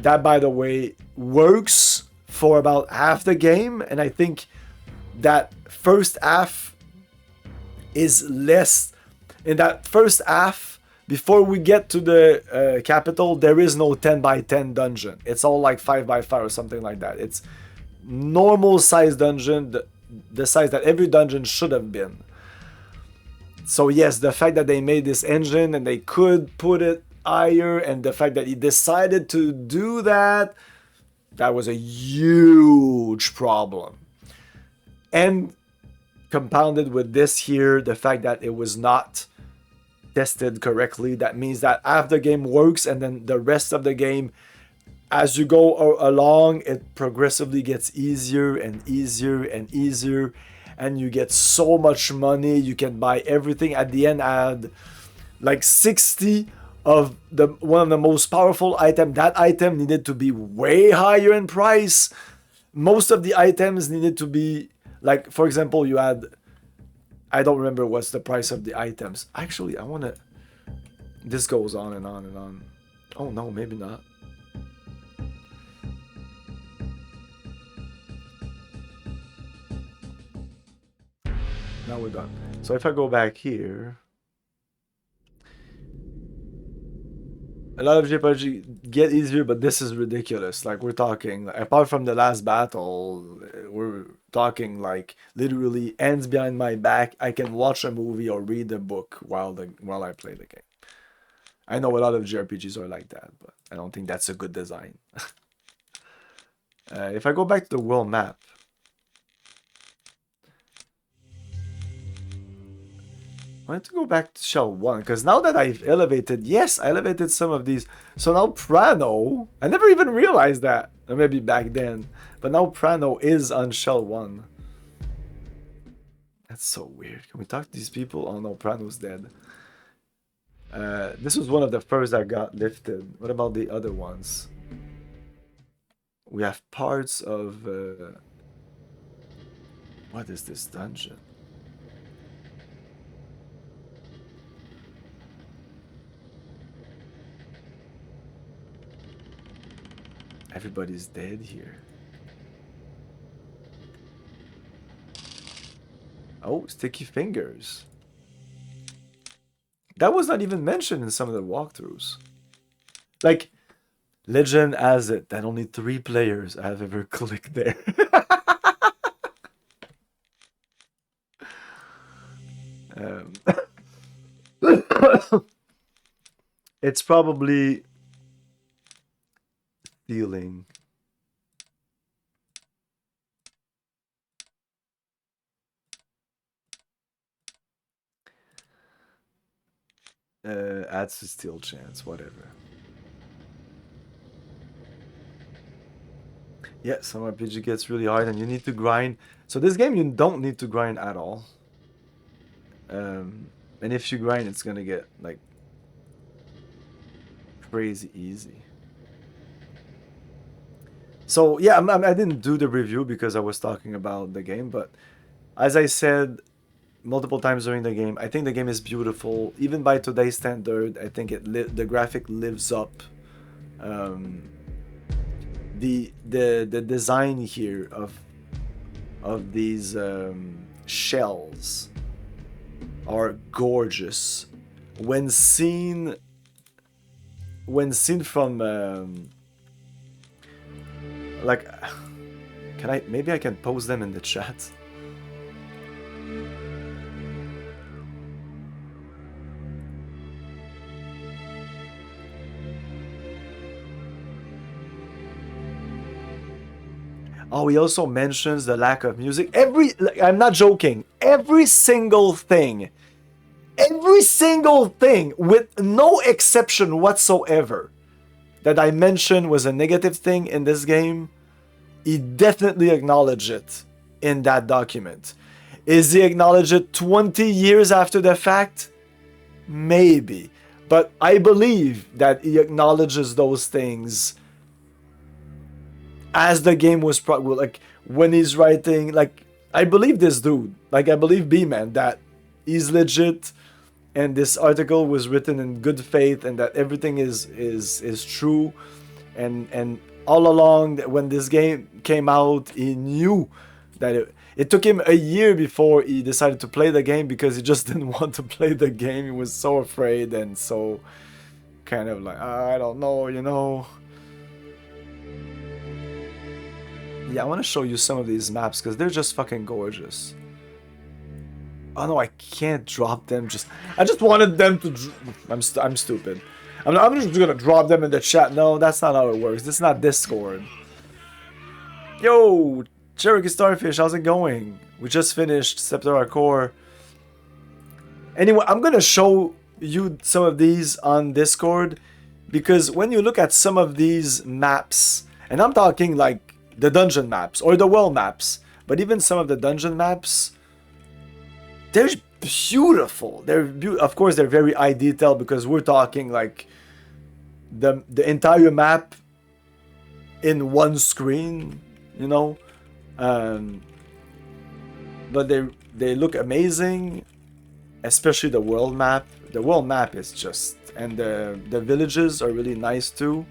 That, by the way, works for about half the game, and I think that first half is less. In that first half, before we get to the capital, there is no 10 by 10 dungeon. It's all like 5 by 5 or something like that. It's normal size dungeon, the size that every dungeon should have been. So yes, the fact that they made this engine and they could put it higher, and the fact that he decided to do that, that was a huge problem. And compounded with this here, the fact that it was not tested correctly. That means that half the game works, and then the rest of the game, as you go along, it progressively gets easier and easier and easier, and you get so much money. You can buy everything. At the end, I had like 60 of one of the most powerful items. That item needed to be way higher in price. Most of the items needed to be, like, for example, you had, I don't remember what's the price of the items. Actually, I want to... This goes on and on and on. Oh, no, maybe not. Now we're done. So if I go back here... a lot of JRPG get easier, but this is ridiculous. Like we're talking, like, apart from the last battle, we're talking like literally hands behind my back. I can watch a movie or read a book while I play the game. I know a lot of JRPGs are like that, but I don't think that's a good design. If I go back to the world map, I want to go back to Shell 1, because now that I've elevated, yes, I elevated some of these. So now Prano, I never even realized that, or maybe back then, but now Prano is on Shell 1. That's so weird. Can we talk to these people? Oh no, Prano's dead. This was one of the first that got lifted. What about the other ones? We have parts of... what is this dungeon? Everybody's dead here. Oh, sticky fingers. That was not even mentioned in some of the walkthroughs. Like, legend has it that only 3 players have ever clicked there. It's probably stealing. Adds to steal chance, whatever. Yeah, some RPG gets really hard and you need to grind. So this game you don't need to grind at all. And if you grind, it's gonna get like crazy easy. So yeah, I didn't do the review because I was talking about the game, but as I said multiple times during the game, I think the game is beautiful. Even by today's standard, I think the graphic lives up. The design here of these shells are gorgeous. When seen from like, maybe I can post them in the chat. Oh, he also mentions the lack of music. I'm not joking. Every single thing, with no exception whatsoever, that I mentioned was a negative thing in this game, he definitely acknowledged it in that document. Is he acknowledged it 20 years after the fact? Maybe. But I believe that he acknowledges those things as the game was like when he's writing. Like, I believe this dude, like I believe B-Man, that he's legit and this article was written in good faith and that everything is true, and all along when this game came out he knew that it took him a year before he decided to play the game because he just didn't want to play the game. He was so afraid and so kind of like, I don't know, you know. Yeah, I want to show you some of these maps because they're just fucking gorgeous. Oh no, I can't drop them. I just wanted them to. I'm stupid. I'm just gonna drop them in the chat. No, that's not how it works. This is not Discord. Yo, Cherokee Starfish, how's it going? We just finished Septerra Core. Anyway, I'm gonna show you some of these on Discord because when you look at some of these maps, and I'm talking like the dungeon maps or the world maps, but even some of the dungeon maps, they're beautiful. Of course they're very high detail because we're talking like the entire map in one screen, you know. But they look amazing, especially the world map. The world map is just, and the villages are really nice too.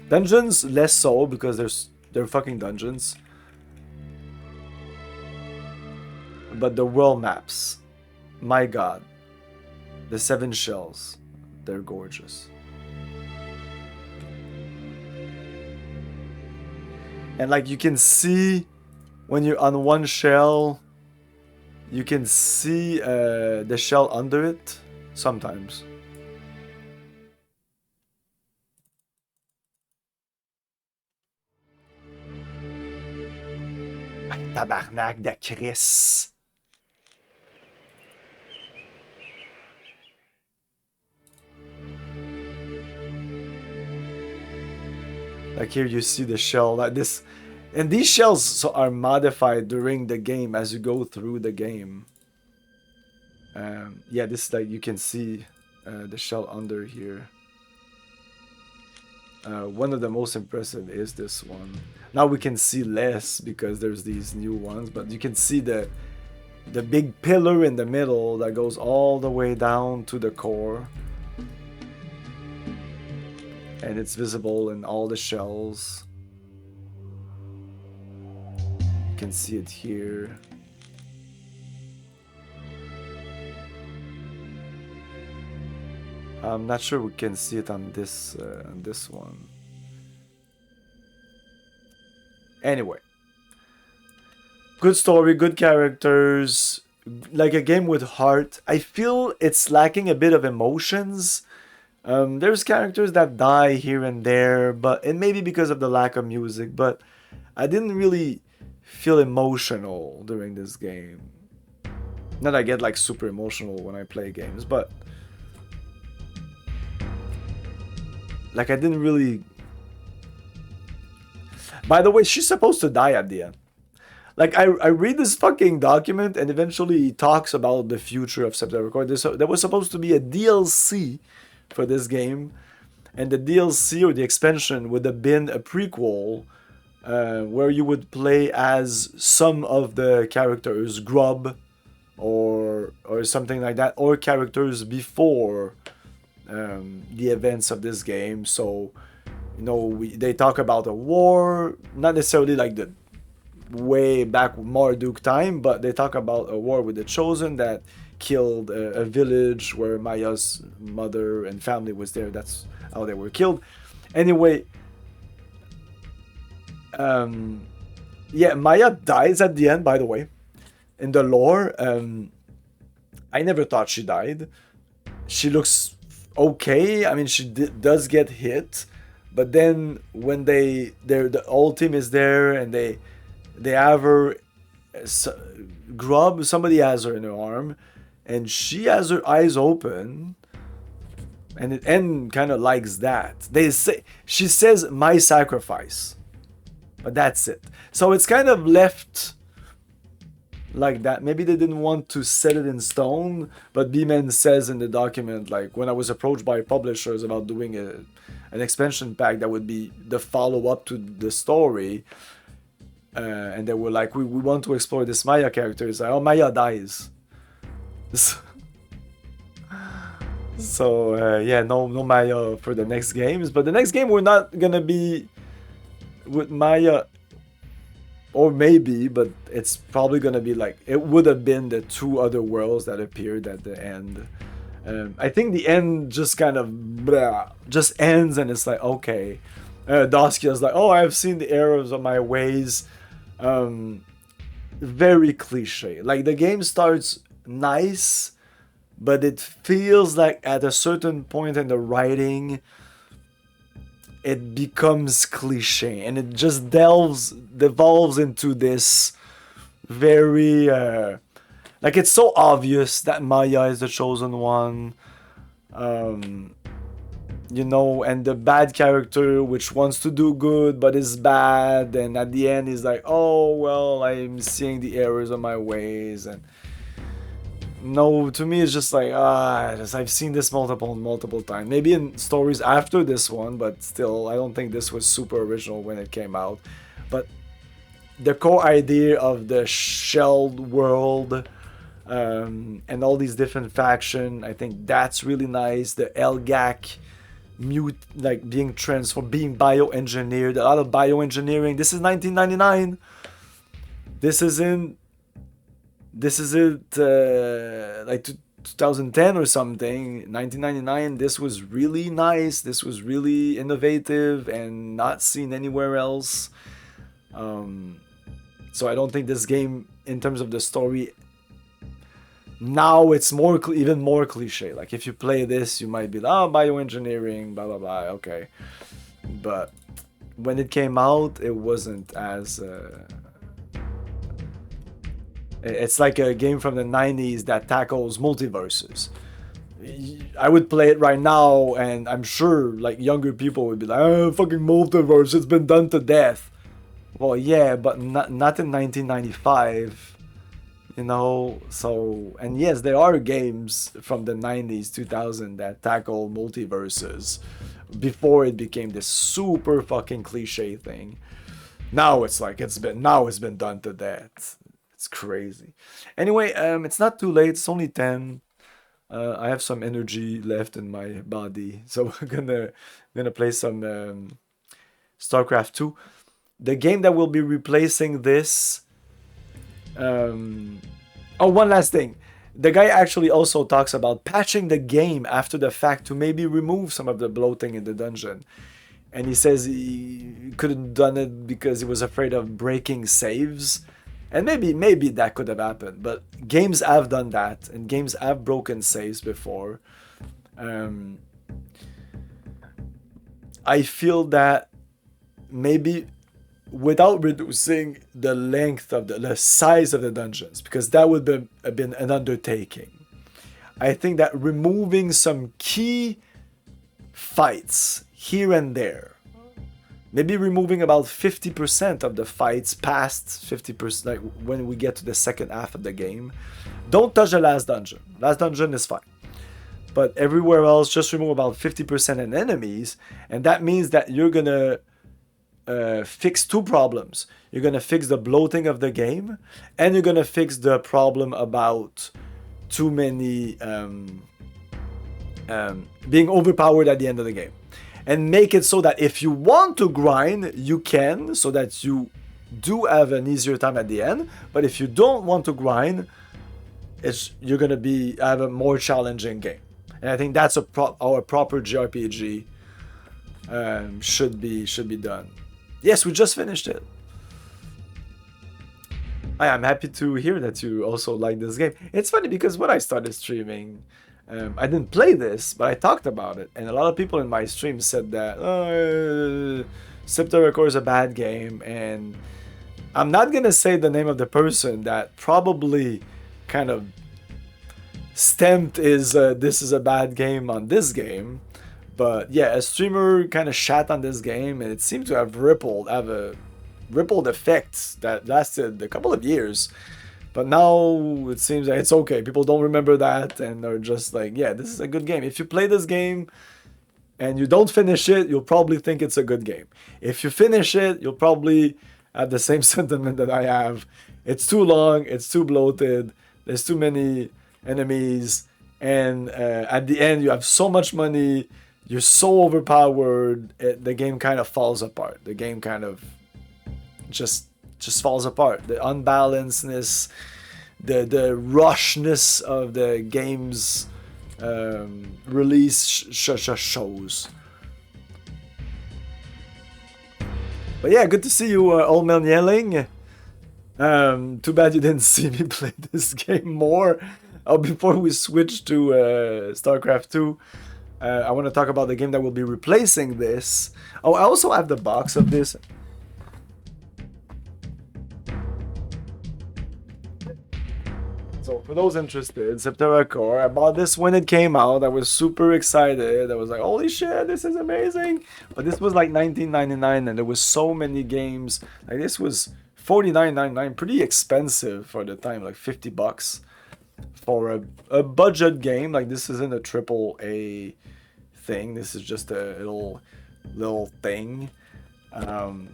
Dungeons less so because they're fucking dungeons. But the world maps, my god, the 7 shells, they're gorgeous. And like you can see when you're on one shell, you can see the shell under it sometimes. Ay, tabarnak de Chris. Like here you see the shell like this, and these shells are modified during the game as you go through the game. Yeah, this like you can see the shell under here. One of the most impressive is this one. Now we can see less because there's these new ones, but you can see the big pillar in the middle that goes all the way down to the core. And it's visible in all the shells. You can see it here. I'm not sure we can see it on this one. Anyway, good story, good characters, like a game with heart. I feel it's lacking a bit of emotions. There's characters that die here and there, but it may be because of the lack of music, but I didn't really feel emotional during this game. Not that I get like super emotional when I play games, but like I didn't really... By the way, she's supposed to die at the end. Like I read this fucking document and eventually he talks about the future of Septerra. There was supposed to be a DLC for this game, and the DLC or the expansion would have been a prequel where you would play as some of the characters, Grub or something like that, or characters before the events of this game. So you know, they talk about a war, not necessarily like the way back Marduk time, but they talk about a war with the Chosen that killed a village where Maya's mother and family was there. That's how they were killed. Anyway, yeah, Maya dies at the end, by the way. In the lore, I never thought she died. She looks okay. I mean, she does get hit, but then when the whole team is there and they have her, Grub, somebody has her in her arm, and she has her eyes open, and it end kind of likes that. They say, she says my sacrifice, but that's it. So it's kind of left like that. Maybe they didn't want to set it in stone, but B-Man says in the document, like, when I was approached by publishers about doing an expansion pack that would be the follow-up to the story, and they were like, we want to explore this Maya character. It's like, oh, Maya dies. So yeah, no Maya for the next games. But the next game we're not gonna be with Maya, or maybe, but it's probably gonna be like, it would have been the two other worlds that appeared at the end. I think the end just kind of just ends, and it's like, okay. Daskia's like, oh, I've seen the errors of my ways. Very cliche. Like, the game starts nice, but it feels like at a certain point in the writing it becomes cliche, and it just devolves into this very like, it's so obvious that Maya is the chosen one, you know, and the bad character which wants to do good but is bad, and at the end he's like, oh well, I'm seeing the errors of my ways. And no, to me it's just like, I've seen this multiple times, maybe in stories after this one, but still I don't think this was super original when it came out. But the core idea of the shelled world, and all these different factions, I think that's really nice. The Elgak mute, like being transformed, being bioengineered, a lot of bioengineering. This is 1999. This is like 2010 or something. 1999. This was really nice. This was really innovative and not seen anywhere else. So I don't think this game, in terms of the story, now it's more even more cliche. Like if you play this, you might be like, oh, bioengineering, blah blah blah. Okay, but when it came out, it wasn't as. It's like a game from the 90s that tackles multiverses. I would play it right now, and I'm sure like younger people would be like, "Oh, fucking multiverse! It's been done to death." Well, yeah, but not in 1995, you know. So, and yes, there are games from the 90s, 2000 that tackle multiverses before it became this super fucking cliche thing. Now it's like it's been done to death. It's crazy. Anyway, it's not too late. It's only 10. I have some energy left in my body, so we're gonna play some StarCraft 2. The game that will be replacing this. Oh, one last thing. The guy actually also talks about patching the game after the fact to maybe remove some of the bloating in the dungeon. And he says he couldn't done it because he was afraid of breaking saves. And maybe that could have happened, but games have done that, and games have broken saves before. I feel that maybe without reducing the length of the size of the dungeons, because that would have been an undertaking. I think that removing some key fights here and there, maybe removing about 50% of the fights past 50%, like when we get to the second half of the game. Don't touch the last dungeon. Last dungeon is fine. But everywhere else, just remove about 50% in enemies. And that means that you're going to fix two problems. You're going to fix the bloating of the game. And you're going to fix the problem about too many being overpowered at the end of the game. And make it so that if you want to grind, you can, so that you do have an easier time at the end. But if you don't want to grind, you're gonna have a more challenging game. And I think that's our proper JRPG should be done. Yes, we just finished it. I'm happy to hear that you also like this game. It's funny because when I started streaming, I didn't play this, but I talked about it, and a lot of people in my stream said that Septerra is a bad game, and I'm not gonna say the name of the person that probably kind of stamped this is a bad game on this game, but yeah, a streamer kind of shat on this game, and it seemed to have a rippled effect that lasted a couple of years. But now it seems that it's okay. People don't remember that and they're just like, yeah, this is a good game. If you play this game and you don't finish it, you'll probably think it's a good game. If you finish it, you'll probably have the same sentiment that I have. It's too long, it's too bloated, there's too many enemies, and at the end you have so much money, you're so overpowered, the game kind of falls apart. The game kind of just falls apart. The unbalancedness, the rushness of the game's release shows. But yeah, good to see you, Old Man Yelling. Too bad you didn't see me play this game more. Before we switch to StarCraft 2, I want to talk about the game that will be replacing this. Oh, I also have the box of this. So for those interested, Septerra Core, I bought this when it came out. I was super excited. I was like, holy shit, this is amazing. But this was like $19.99 and there was so many games. Like this was $49.99, pretty expensive for the time, like $50 for a budget game. Like this isn't a triple A thing. This is just a little thing.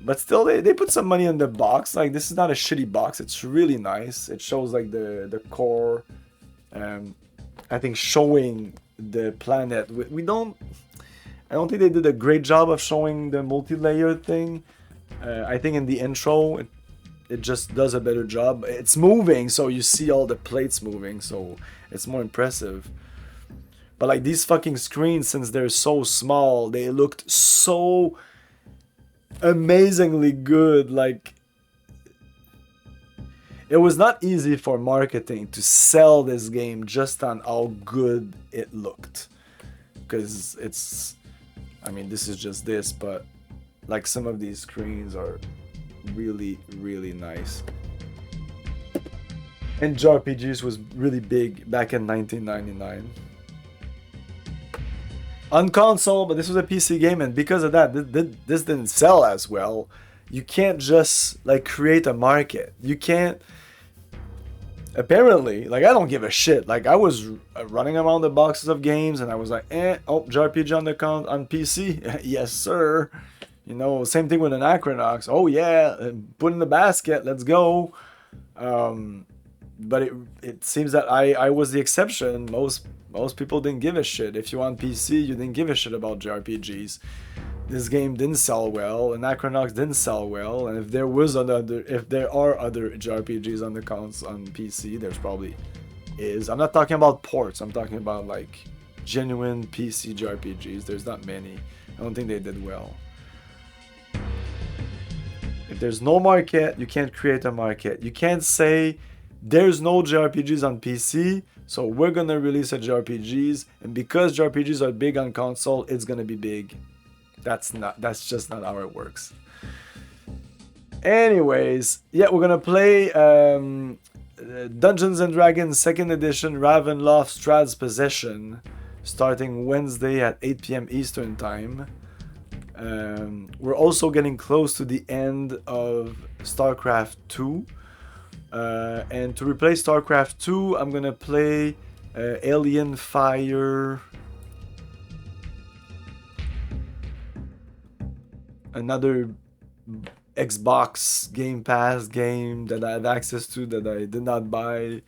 But still, they put some money in the box. Like this is not a shitty box. It's really nice. It shows like the core. I think showing the planet. I don't think they did a great job of showing the multi-layer thing. I think in the intro it just does a better job. It's moving, so you see all the plates moving, so it's more impressive. But like these fucking screens, since they're so small, they looked so amazingly good. Like it was not easy for marketing to sell this game just on how good it looked, because it's, I mean, this is just this, but like some of these screens are really, really nice. And JRPGs was really big back in 1999 on console, but this was a PC game, and because of that, this didn't sell as well. You can't just like create a market. You can't. Apparently, like, I don't give a shit. Like, I was running around the boxes of games, and I was like, oh, JRPG on PC, yes sir. You know, same thing with an Acronox. Oh yeah, put in the basket, let's go. But it seems that I was the exception. Most people didn't give a shit. If you're on PC, you didn't give a shit about JRPGs. This game didn't sell well, and Acronox didn't sell well, and if there are other JRPGs on the console on PC, there's probably is. I'm not talking about ports. I'm talking about like genuine PC JRPGs. There's not many. I don't think they did well. If there's no market, you can't create a market. You can't say there's no JRPGs on PC, so we're gonna release a JRPGs, and because JRPGs are big on console, it's gonna be big. That's just not how it works. Anyways, yeah, we're gonna play Dungeons and Dragons 2nd edition Ravenloft Strad's Possession, starting Wednesday at 8 p.m. Eastern time. We're also getting close to the end of StarCraft 2. And to replace StarCraft 2, I'm gonna play Alien Fire. Another Xbox Game Pass game that I have access to that I did not buy.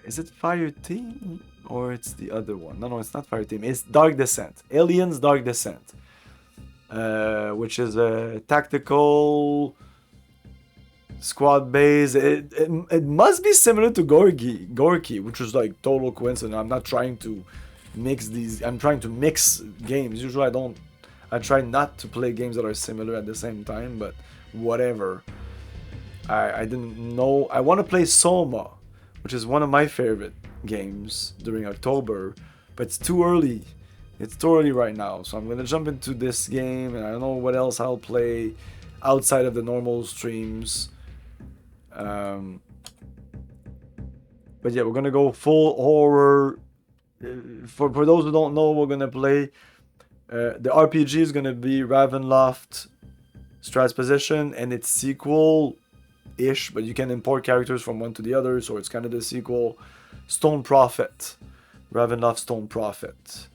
Is it Fire Team or it's the other one? No, it's not Fire Team. It's Dark Descent. Aliens Dark Descent, which is a tactical squad base. It must be similar to Gorky, which was like total coincidence. I'm not trying to mix these. I'm trying to mix games. Usually I try not to play games that are similar at the same time, but whatever. I didn't know. I want to play Soma, which is one of my favorite games during October, but it's too early. It's too early right now, so I'm gonna jump into this game, and I don't know what else I'll play outside of the normal streams. But yeah, we're gonna go full horror. For those who don't know, we're gonna play. The RPG is gonna be Ravenloft Strad's Possession and its sequel-ish, but you can import characters from one to the other, so it's kind of the sequel. Stone Prophet, Ravenloft Stone Prophet.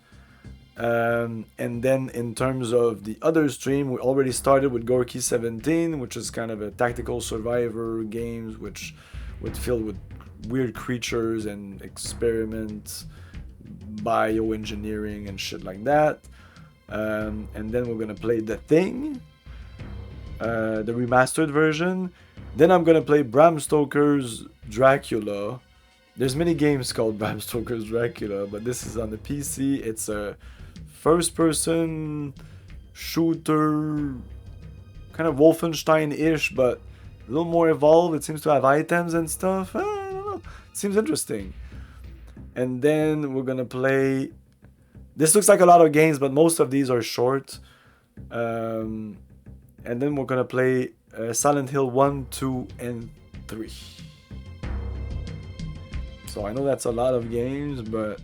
And then in terms of the other stream, we already started with Gorky 17, which is kind of a tactical survivor games, which would filled with weird creatures and experiments, bioengineering and shit like that. And then we're gonna play The Thing, the remastered version. Then I'm gonna play Bram Stoker's Dracula. There's many games called Bram Stoker's Dracula, but this is on the PC. It's a first-person shooter, kind of Wolfenstein-ish, but a little more evolved. It seems to have items and stuff. I don't know. It seems interesting. And then we're gonna play. This looks like a lot of games, but most of these are short. And then we're gonna play Silent Hill 1, 2, and 3. So I know that's a lot of games, but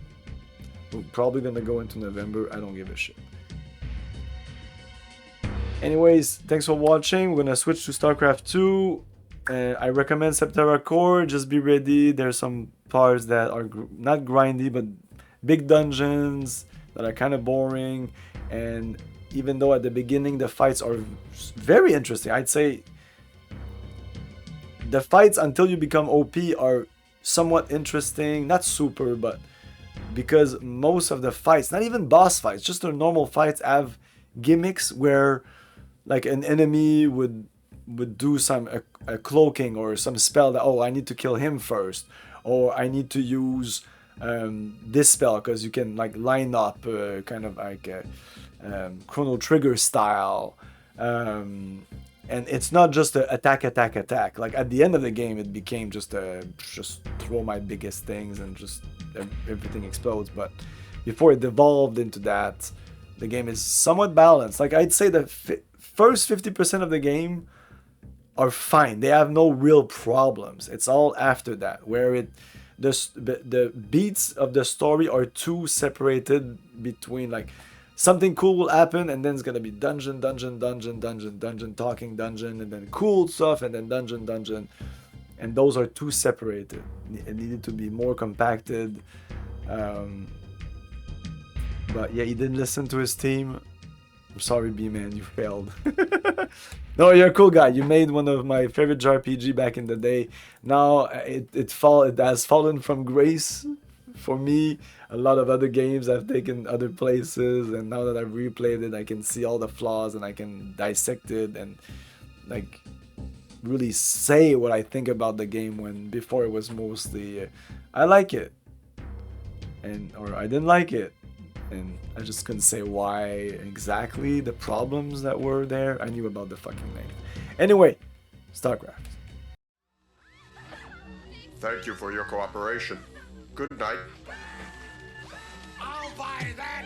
we're probably gonna go into November. I don't give a shit. Anyways, thanks for watching. We're gonna switch to StarCraft 2. I recommend Septerra Core. Just be ready. There's some parts that are not grindy, but big dungeons that are kind of boring. And even though at the beginning the fights are very interesting, I'd say the fights until you become OP are somewhat interesting. Not super, but because most of the fights, not even boss fights, just the normal fights, have gimmicks where like an enemy would do some a cloaking or some spell that, oh, I need to kill him first, or I need to use this spell because you can like line up kind of like Chrono Trigger style And it's not just a attack. Like at the end of the game, it became just throw my biggest things and just everything explodes. But before it evolved into that, the game is somewhat balanced. Like I'd say the first 50% of the game are fine. They have no real problems. It's all after that where the beats of the story are too separated between like something cool will happen and then it's gonna be dungeon, talking dungeon, and then cool stuff and then dungeon, and those are too separated. It needed to be more compacted. But yeah, he didn't listen to his team. I'm sorry, B-Man, you failed. No, you're a cool guy. You made one of my favorite JRPG back in the day. Now it has fallen from grace for me. A lot of other games I've taken other places, and now that I've replayed it, I can see all the flaws and I can dissect it and like really say what I think about the game. When before it was mostly I like it or I didn't like it. And I just couldn't say why exactly the problems that were there. I knew about the fucking thing. Anyway, StarCraft. Thank you for your cooperation. Good night. I'll buy that